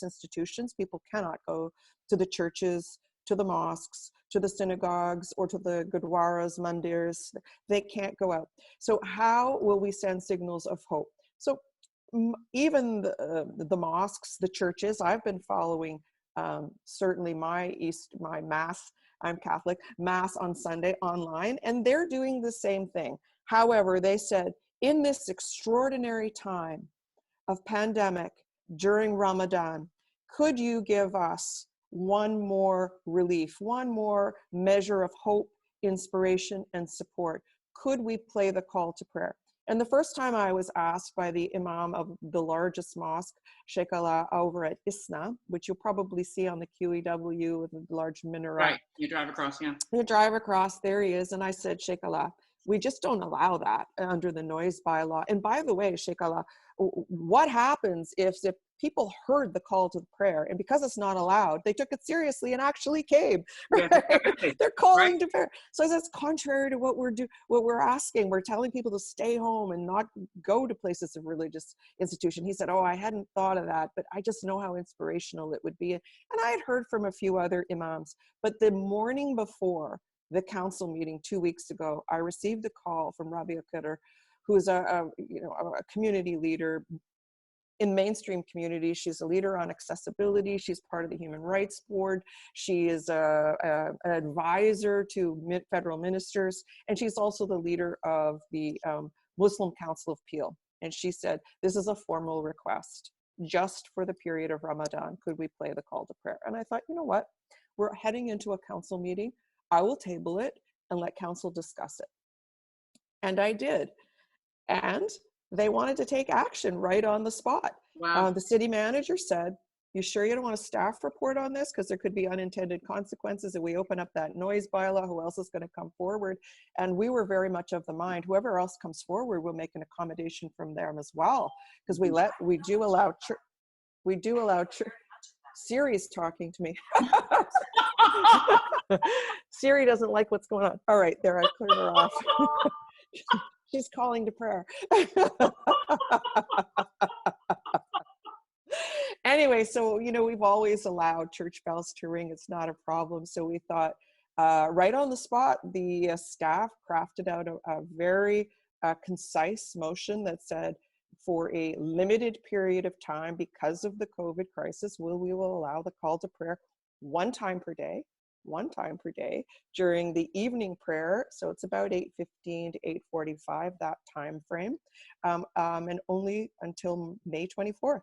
institutions. People cannot go to the churches, to the mosques, to the synagogues, or to the gurdwaras, mandirs. They can't go out. So how will we send signals of hope? So even the mosques, the churches, I've been following certainly my mass, I'm Catholic, mass on Sunday online, and they're doing the same thing. However, they said, in this extraordinary time of pandemic during Ramadan, could you give us one more relief, one more measure of hope, inspiration, and support? Could we play the call to prayer? And the first time I was asked by the imam of the largest mosque, Sheikh Allah, over at Isna, which you'll probably see on the QEW with the large minaret. Right, you drive across, yeah. You drive across, there he is. And I said, Sheikh Allah, we just don't allow that under the noise bylaw. And by the way, Sheikh Allah, what happens if people heard the call to the prayer, and because it's not allowed, they took it seriously and actually came, right? Yeah. They're calling to prayer. So that's contrary to what we're asking. We're telling people to stay home and not go to places of religious institution. He said, oh, I hadn't thought of that, but I just know how inspirational it would be. And I had heard from a few other imams, but the morning before the council meeting 2 weeks ago, I received a call from Rabia Qadr, who is a community leader in mainstream community. She's a leader on accessibility. She's part of the Human Rights Board. She is an advisor to federal ministers, and she's also the leader of the Muslim Council of Peel. And she said, this is a formal request just for the period of Ramadan. Could we play the call to prayer? And I thought, you know what? We're heading into a council meeting. I will table it and let council discuss it. And I did. And they wanted to take action right on the spot. Wow. The city manager said, you sure you don't want a staff report on this? Because there could be unintended consequences if we open up that noise bylaw. Who else is going to come forward? And we were very much of the mind, whoever else comes forward, we'll make an accommodation from them as well. Because we do allow Siri's talking to me. Siri doesn't like what's going on. All right, there, I cleared her off. She's calling to prayer. Anyway, so, we've always allowed church bells to ring. It's not a problem. So we thought, right on the spot, the staff crafted out a very concise motion that said, for a limited period of time, because of the COVID crisis, we will allow the call to prayer one time per day during the evening prayer. So it's about 8:15 to 8:45, that time frame, and only until May 24th.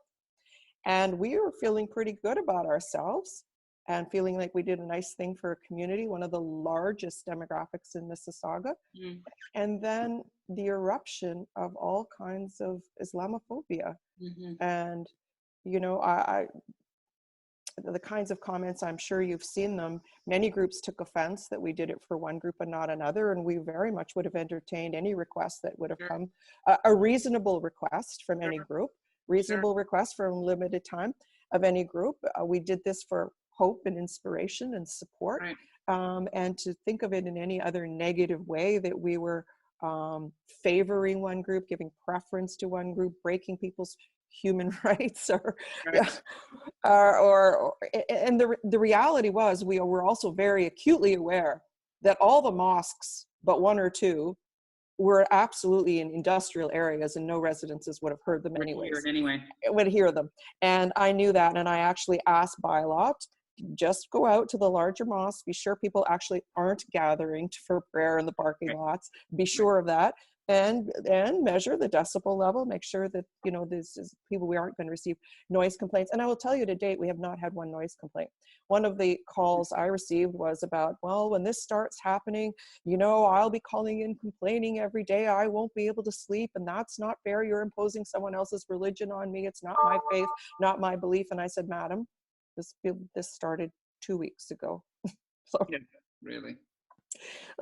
And we were feeling pretty good about ourselves and feeling like we did a nice thing for a community, one of the largest demographics in Mississauga. Mm. And then the eruption of all kinds of Islamophobia. Mm-hmm. And, the kinds of comments, I'm sure you've seen them. Many groups took offense that we did it for one group and not another, and we very much would have entertained any request that would have come, a reasonable request from any group, request for a limited time of any group. We did this for hope and inspiration and support, and to think of it in any other negative way that we were favoring one group, giving preference to one group, breaking people's human rights, and the reality was we were also very acutely aware that all the mosques but one or two were absolutely in industrial areas, and no residences would have heard them anyways. Would hear them, and I knew that, and I actually asked bylaw to just go out to the larger mosques, be sure people actually aren't gathering for prayer in the parking lots, be sure of that. and measure the decibel level, make sure that, you know, this is people, we aren't going to receive noise complaints. And I will tell you, to date, we have not had one noise complaint. One of the calls I received was about, well, when this starts happening, you know, I'll be calling in complaining every day. I won't be able to sleep, and that's not fair. You're imposing someone else's religion on me. It's not my faith, not my belief. And I said, madam, this started 2 weeks ago. So, Yeah, really.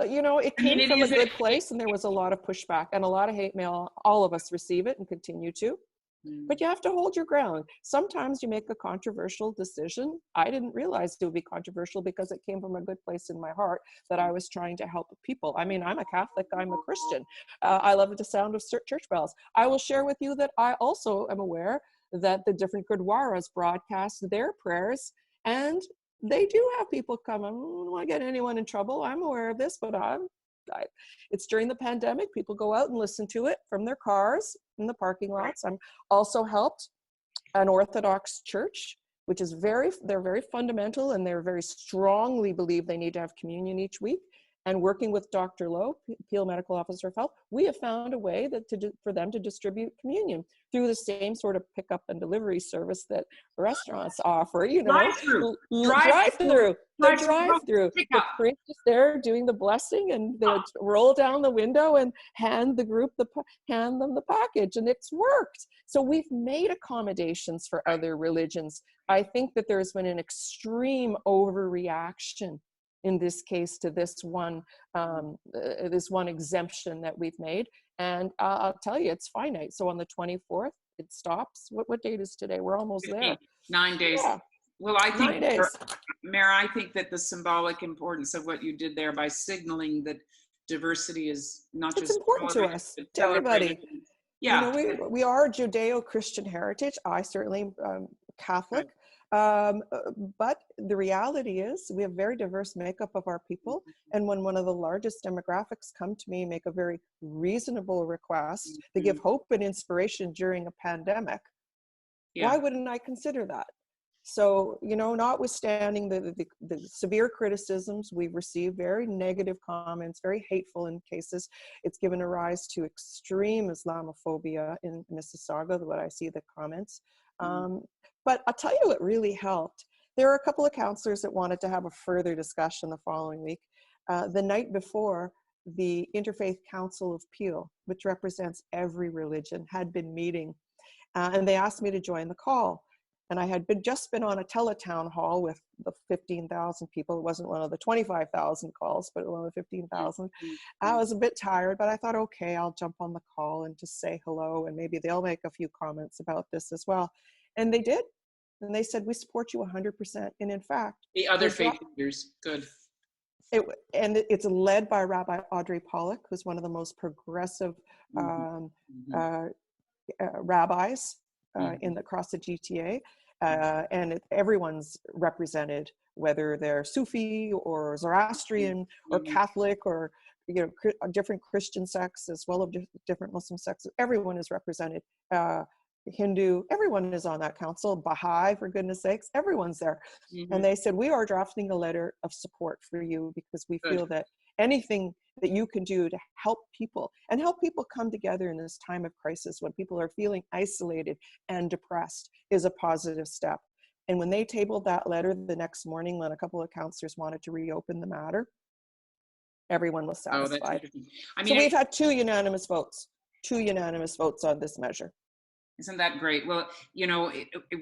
you know, it came from a good place, and there was a lot of pushback and a lot of hate mail. All of us receive it and continue to. But you have to hold your ground. Sometimes you make a controversial decision. I didn't realize it would be controversial because it came from a good place in my heart that I was trying to help people. I mean, I'm a Catholic, I'm a Christian. I love the sound of church bells. I will share with you that I also am aware that the different Gurdwaras broadcast their prayers, and they do have people come. I don't want to get anyone in trouble. I'm aware of this, but it's during the pandemic. People go out and listen to it from their cars in the parking lots. I'm also helped an Orthodox church, which is they're very fundamental, and they're very strongly believe they need to have communion each week. And working with Dr. Lowe, Peel Medical Officer of Health, we have found a way for them to distribute communion through the same sort of pickup and delivery service that restaurants offer, you know. Drive-through. Drive-through. The priest is there doing the blessing, and they roll down the window and hand them the package, and it's worked. So we've made accommodations for other religions. I think that there's been an extreme overreaction in this case to this one exemption that we've made. And I'll tell you, it's finite. So on the 24th, it stops. What date is today? We're almost 15, there. 9 days. Yeah. Well, I think, 9 days. Mayor, I think that the symbolic importance of what you did there by signaling that diversity is not it's just important to us, to everybody. Yeah. You know, we are Judeo-Christian heritage. I certainly Catholic. But the reality is we have very diverse makeup of our people. And when one of the largest demographics come to me, make a very reasonable request to give hope and inspiration during a pandemic, why wouldn't I consider that? So, you know, notwithstanding the severe criticisms, we've received very negative comments, very hateful in cases. It's given a rise to extreme Islamophobia in Mississauga, what I see the comments. But I'll tell you what really helped. There were a couple of counselors that wanted to have a further discussion the following week. The night before, the Interfaith Council of Peel, which represents every religion, had been meeting. And they asked me to join the call. And I had just been on a teletown hall with the 15,000 people. It wasn't one of the 25,000 calls, but one of the 15,000. I was a bit tired, but I thought, okay, I'll jump on the call and just say hello, and maybe they'll make a few comments about this as well. And they did. And they said, we support you 100%. And in fact, the other faith leaders, good. And it's led by Rabbi Audrey Pollack, who's one of the most progressive rabbis across the GTA. And everyone's represented, whether they're Sufi or Zoroastrian or Catholic or, you know, different Christian sects as well as different Muslim sects. Everyone is represented. Hindu, everyone is on that council. Baha'i, for goodness sakes, everyone's there. And they said, we are drafting a letter of support for you because we feel that anything that you can do to help people and help people come together in this time of crisis when people are feeling isolated and depressed is a positive step. And when they tabled that letter the next morning, when a couple of counselors wanted to reopen the matter, everyone was satisfied. I mean, so we've had two unanimous votes on this measure. Isn't that great? Well, you know,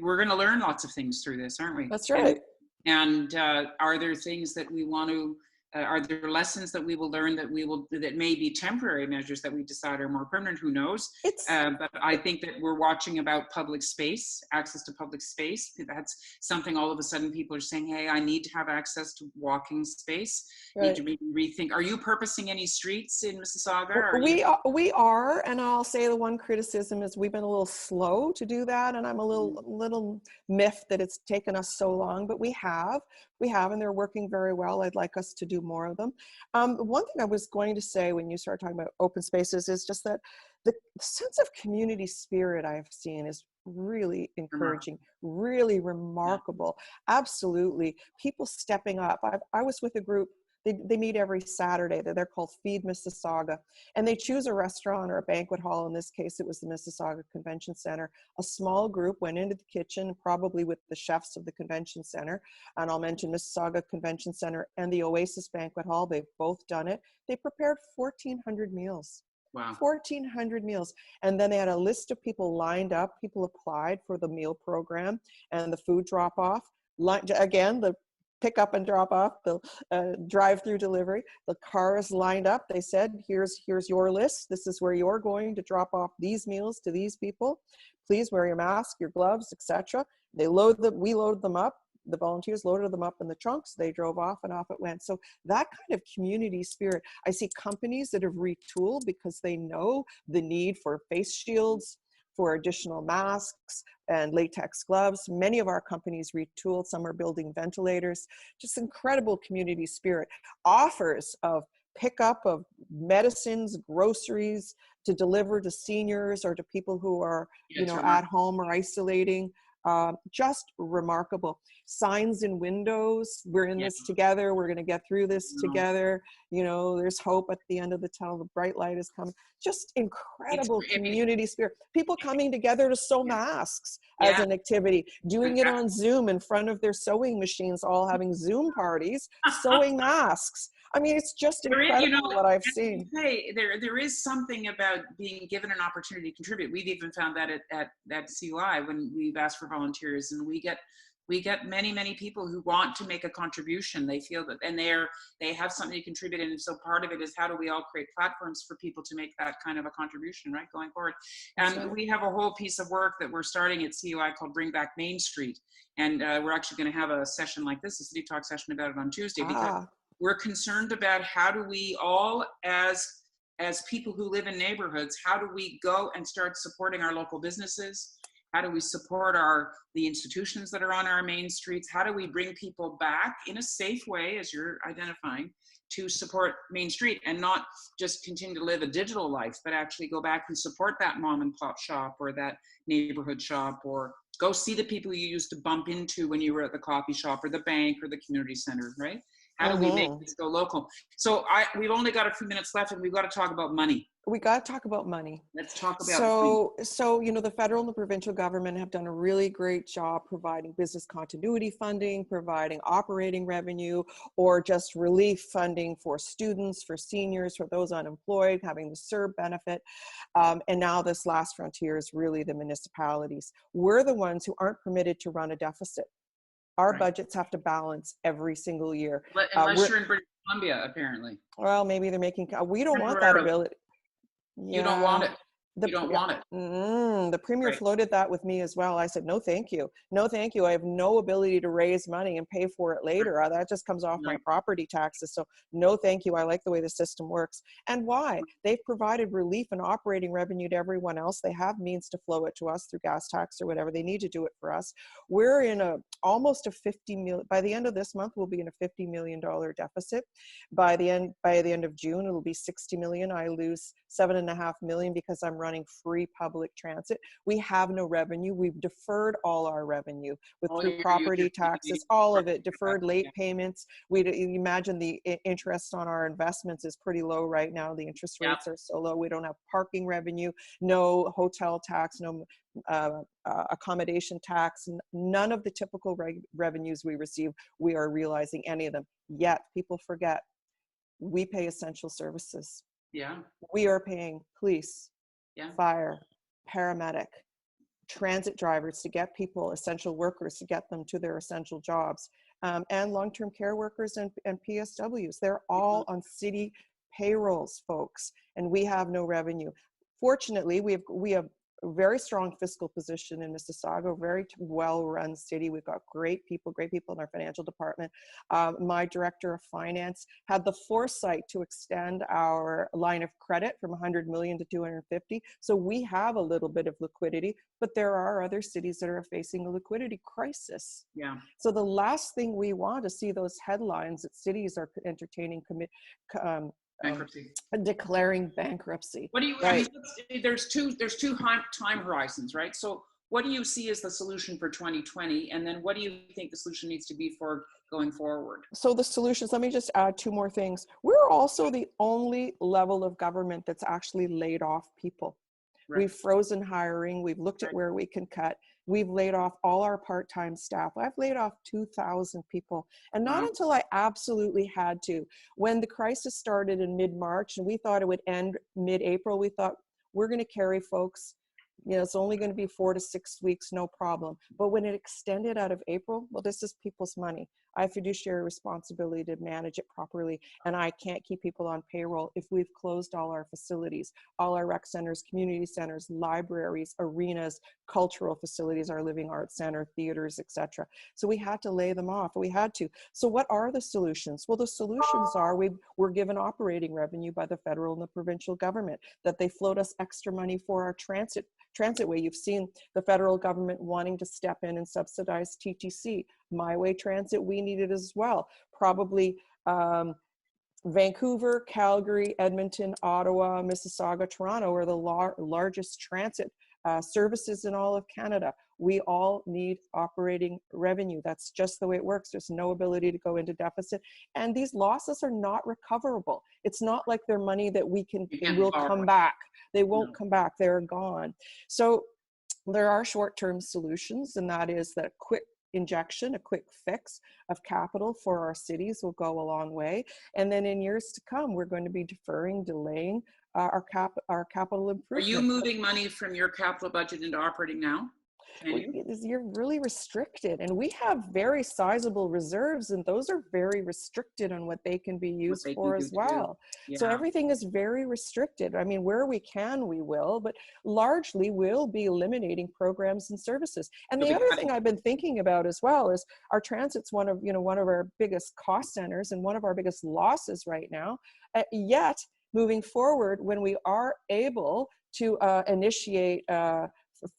we're going to learn lots of things through this, aren't we? That's right. And are there things that we want to, are there lessons that we will learn that may be temporary measures that we decide are more permanent? Who knows? But I think that we're watching about public space, access to public space. That's something all of a sudden people are saying, hey, I need to have access to walking space. Right. Need to maybe rethink. Are you purposing any streets in Mississauga? We are, and I'll say the one criticism is we've been a little slow to do that, and I'm a little miffed that it's taken us so long, but we have, and they're working very well. I'd like us to do more of them. One thing I was going to say when you start talking about open spaces is just that the sense of community spirit I've seen is really encouraging, really remarkable. Absolutely. People stepping up. I was with a group They meet every Saturday. They're called Feed Mississauga. And they choose a restaurant or a banquet hall. In this case, it was the Mississauga Convention Center. A small group went into the kitchen, probably with the chefs of the convention center. And I'll mention Mississauga Convention Center and the Oasis Banquet Hall. They've both done it. They prepared 1,400 meals. Wow. 1,400 meals. And then they had a list of people lined up. People applied for the meal program and the food drop off. Again, the pick up and drop off, the drive-through delivery. The car is lined up. They said, here's your list. This is where you're going to drop off these meals to these people. Please wear your mask, your gloves, etc. We loaded them up. The volunteers loaded them up in the trunks. They drove off and off it went. So that kind of community spirit. I see companies that have retooled because they know the need for face shields, for additional masks and latex gloves. Many of our companies retooled. Some are building ventilators. Just incredible community spirit. Offers of pickup of medicines, groceries to deliver to seniors or to people who are, at home or isolating. Just remarkable. Signs in windows. We're in this together. We're going to get through this together. There's hope at the end of the tunnel. The bright light is coming. Just incredible community spirit. People coming together to sew masks as an activity, doing it on Zoom in front of their sewing machines, all having Zoom parties, sewing masks. I mean, it's just incredible what I've seen. There is something about being given an opportunity to contribute. We've even found that at CUI when we've asked for volunteers, and we get many people who want to make a contribution. They feel that, and they have something to contribute, and so part of it is how do we all create platforms for people to make that kind of a contribution, right, going forward. And we have a whole piece of work that we're starting at CUI called Bring Back Main Street, and we're actually going to have a session like this, a City Talk session about it on Tuesday, because we're concerned about how do we all, as people who live in neighborhoods, how do we go and start supporting our local businesses? How do we support the institutions that are on our main streets? How do we bring people back in a safe way, as you're identifying, to support Main Street and not just continue to live a digital life, but actually go back and support that mom and pop shop or that neighborhood shop, or go see the people you used to bump into when you were at the coffee shop or the bank or the community center, right? How do we make this go local? So we've only got a few minutes left, and we've got to talk about money. We got to talk about money. Let's talk about So the federal and the provincial government have done a really great job providing business continuity funding, providing operating revenue, or just relief funding for students, for seniors, for those unemployed, having the CERB benefit. And now this last frontier is really the municipalities. We're the ones who aren't permitted to run a deficit. Our budgets have to balance every single year. Unless you're in British Columbia, apparently. Well, maybe they're making, we don't want that ability. You don't want it. You don't want it. The premier floated that with me as well. I said, no, thank you. No, thank you. I have no ability to raise money and pay for it later. That just comes off my property taxes. So no, thank you. I like the way the system works. And why? They've provided relief and operating revenue to everyone else. They have means to flow it to us through gas tax or whatever. They need to do it for us. We're in almost a 50 million, by the end of this month, we'll be in a $50 million deficit. By the end of June, it'll be 60 million. I lose 7.5 million because I'm running free public transit. We have no revenue. We've deferred all our revenue through property taxes, all of it, deferred late payments. You imagine the interest on our investments is pretty low right now. The interest rates are so low. We don't have parking revenue, no hotel tax, no accommodation tax, none of the typical revenues we receive. We are realizing any of them. Yet people forget we pay essential services. Yeah. We are paying police, fire, paramedic, transit drivers to get people, essential workers to get them to their essential jobs, and long-term care workers and PSWs. They're all on city payrolls, folks, and we have no revenue. Fortunately, we have a very strong fiscal position in Mississauga, a very well-run city. We've got great people in our financial department. My director of finance had the foresight to extend our line of credit from 100 million to 250. So we have a little bit of liquidity, but there are other cities that are facing a liquidity crisis. Yeah. So the last thing we want to see those headlines that cities are entertaining bankruptcy. Declaring bankruptcy. What do you? I mean, there's two time horizons, right? So what do you see as the solution for 2020, and then what do you think the solution needs to be for going forward? So the solutions, let me just add two more things. We're also the only level of government that's actually laid off people. Right. We've frozen hiring. We've looked at where we can cut. We've laid off all our part-time staff. I've laid off 2,000 people, and not until I absolutely had to. When the crisis started in mid-March and we thought it would end mid-April, we thought we're going to carry folks. You know, it's only going to be 4 to 6 weeks, no problem. But when it extended out of April, well, this is people's money. I have fiduciary responsibility to manage it properly, and I can't keep people on payroll if we've closed all our facilities, all our rec centers, community centers, libraries, arenas, cultural facilities, our living arts center, theaters, etc. So we had to lay them off. We had to. So what are the solutions? Well, the solutions are we're given operating revenue by the federal and the provincial government, that they float us extra money for our transitway. You've seen the federal government wanting to step in and subsidize TTC. My Way Transit, we need it as well. Probably Vancouver, Calgary, Edmonton, Ottawa, Mississauga, Toronto are the largest transit services in all of Canada. We all need operating revenue. That's just the way it works. There's no ability to go into deficit. And these losses are not recoverable. It's not like they're money that will come back. They won't come back. They're gone. So there are short-term solutions, and that is that quick injection, a quick fix of capital for our cities will go a long way. And then in years to come, we're going to be delaying our capital improvement. Are you moving money from your capital budget into operating now? You're really restricted, and we have very sizable reserves, and those are very restricted on what they can be used for as well. Yeah. So everything is very restricted. I mean, where we can, we will, but largely we'll be eliminating programs and services. And the other thing I've been thinking about as well is our transit's one of our biggest cost centers and one of our biggest losses right now. Yet moving forward, when we are able to initiate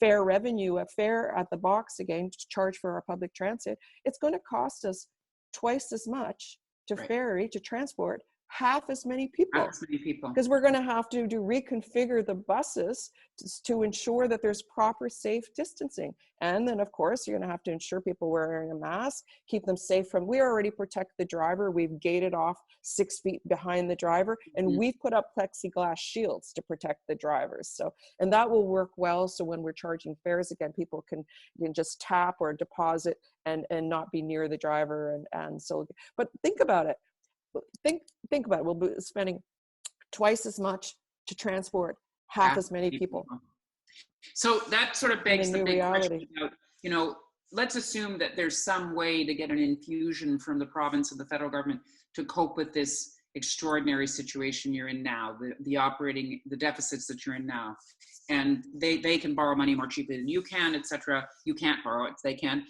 fair revenue, a fare at the box again, to charge for our public transit, it's going to cost us twice as much to ferry, to transport half as many people. Because we're going to have to reconfigure the buses to ensure that there's proper safe distancing. And then of course, you're going to have to ensure people wearing a mask, keep them safe from, we already protect the driver. We've gated off 6 feet behind the driver, and we've put up plexiglass shields to protect the drivers. So, and that will work well. So when we're charging fares again, people can just tap or deposit and not be near the driver. And so, but think about it. Think about it. We'll be spending twice as much to transport half as many people. So that sort of begs the big question about, let's assume that there's some way to get an infusion from the province and the federal government to cope with this extraordinary situation you're in now, the deficits that you're in now. And they can borrow money more cheaply than you can, etc. You can't borrow it, they can.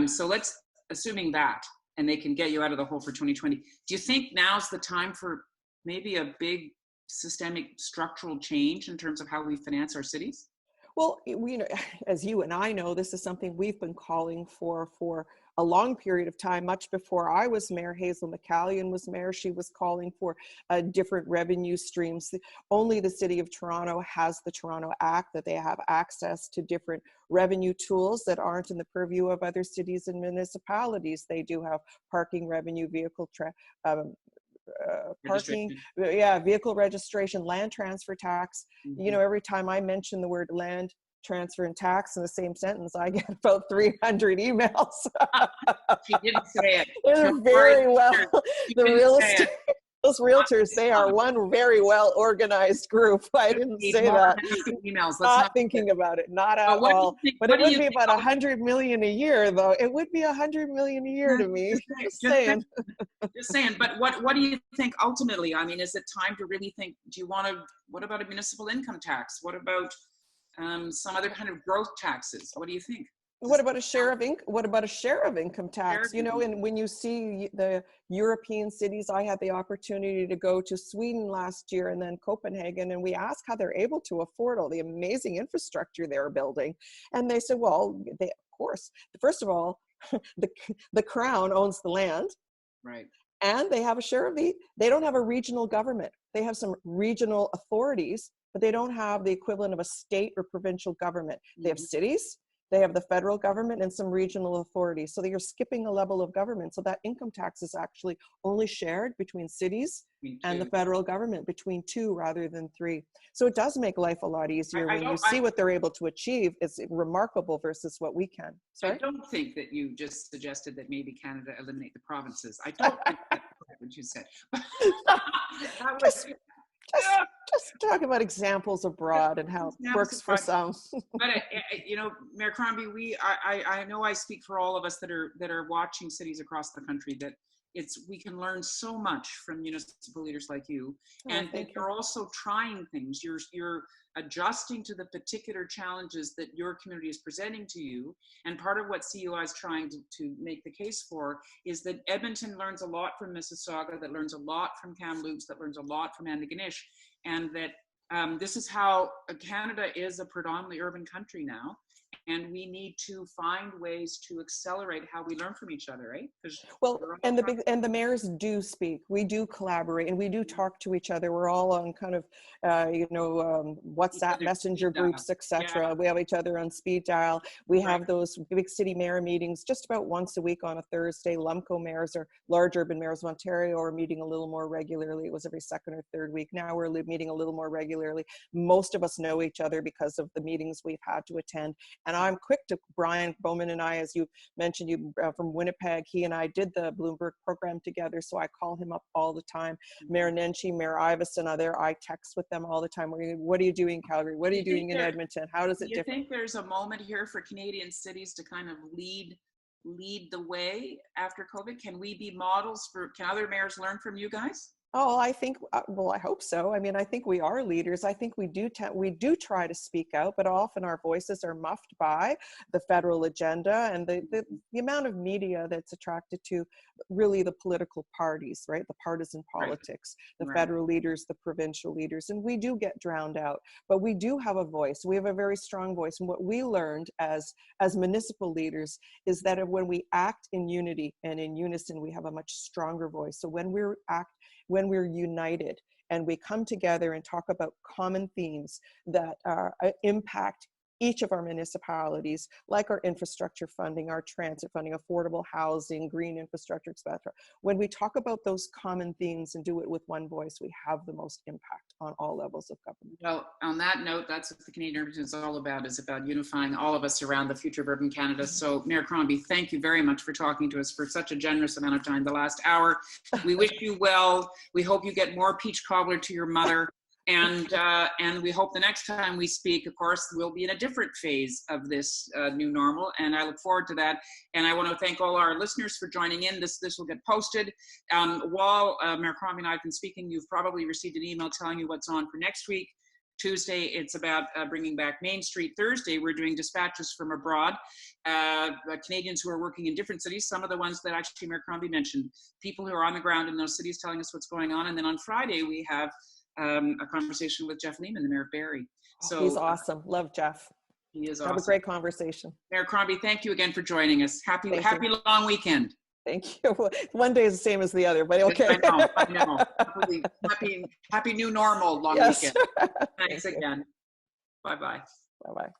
So let's, assuming that, and they can get you out of the hole for 2020. Do you think now's the time for maybe a big systemic structural change in terms of how we finance our cities? Well, as you and I know, this is something we've been calling for a long period of time. Much before I was mayor, Hazel McCallion was mayor. She was calling for different revenue streams. Only the City of Toronto has the Toronto Act, that they have access to different revenue tools that aren't in the purview of other cities and municipalities. They do have parking revenue, vehicle vehicle registration, land transfer tax. Every time I mention the word land transfer and tax in the same sentence, I get about 300 emails. She didn't say it. They're very well. The real estate, those realtors, they are one very well organized group. I didn't say that. Emails. Not thinking about it, not at all. But it would be about 100 million a year, though. It would be 100 million a year to me. Just saying. Just saying. But what do you think ultimately? I mean, is it time to really think? What about a municipal income tax? What about some other kind of growth taxes? What do you think? What about a share of income? What about a share of income tax? And when you see the European cities, I had the opportunity to go to Sweden last year and then Copenhagen, and we asked how they're able to afford all the amazing infrastructure they're building. And they said, well, of course, first of all, the crown owns the land. Right. And they have a share of they don't have a regional government. They have some regional authorities, but they don't have the equivalent of a state or provincial government. They have cities, They have the federal government and some regional authorities. So you're skipping a level of government. So that income tax is actually only shared between cities and the federal government, between 2 rather than 3. So it does make life a lot easier when you see what they're able to achieve. It's remarkable versus what we can. Sorry? I don't think that you just suggested that maybe Canada eliminate the provinces. I don't think that's what you said. Just talk about examples abroad and how it works for some. But you know, Mayor Crombie, I know I speak for all of us that are watching cities across the country, that we can learn so much from municipal leaders like you, and that you're also trying things. You're adjusting to the particular challenges that your community is presenting to you. And part of what CUI is trying to make the case for is that Edmonton learns a lot from Mississauga, that learns a lot from Kamloops, that learns a lot from Antigonish, and that this is how Canada is a predominantly urban country now. And we need to find ways to accelerate how we learn from each other, right? Well, and the mayors do speak. We do collaborate, and we do talk to each other. We're all on kind of, WhatsApp messenger groups, etc. Yeah. We have each other on speed dial. We have those big city mayor meetings just about once a week on a Thursday. LUMCO mayors, or large urban mayors of Ontario, are meeting a little more regularly. It was every second or third week. Now we're meeting a little more regularly. Most of us know each other because of the meetings we've had to attend. And I'm quick to, Brian Bowman and I, as you mentioned, from Winnipeg, he and I did the Bloomberg program together, so I call him up all the time. Mayor Nenshi, Mayor Ivison, I text with them all the time. What are you doing in Calgary? What are you doing in Edmonton? How does it differ? Do you think there's a moment here for Canadian cities to kind of lead the way after COVID? Can we be models can other mayors learn from you guys? Oh, I think, well, I hope so. I mean, I think we are leaders. I think we do try to speak out, but often our voices are muffed by the federal agenda and the amount of media that's attracted to really the political parties, right? The partisan politics, the federal leaders, the provincial leaders, and we do get drowned out, but we do have a voice. We have a very strong voice. And what we learned as municipal leaders is that when we act in unity and in unison, we have a much stronger voice. So when we're united and we come together and talk about common themes that impact each of our municipalities, like our infrastructure funding, our transit funding, affordable housing, green infrastructure, etc. When we talk about those common themes and do it with one voice, we have the most impact on all levels of government. Well, on that note, that's what the Canadian Urban is all about, is about unifying all of us around the future of urban Canada. So Mayor Crombie, thank you very much for talking to us for such a generous amount of time the last hour. We wish you well. We hope you get more peach cobbler to your mother. And we hope the next time we speak, of course, we'll be in a different phase of this new normal, and I look forward to that. And I want to thank all our listeners for joining in. This will get posted. While Mayor Crombie and I have been speaking, you've probably received an email telling you what's on for next week. Tuesday, it's about bringing back Main Street. Thursday, we're doing dispatches from abroad, Canadians who are working in different cities, some of the ones that actually Mayor Crombie mentioned, people who are on the ground in those cities telling us what's going on. And then on Friday, we have a conversation with Jeff Lehman, the mayor of Barrie. So he's awesome. Love Jeff. He is awesome. Have a great conversation. Mayor Crombie, thank you again for joining us. Happy long weekend. Thank you. One day is the same as the other, but okay. I know. Happy new normal long weekend. Thanks again. Bye-bye. Bye-bye.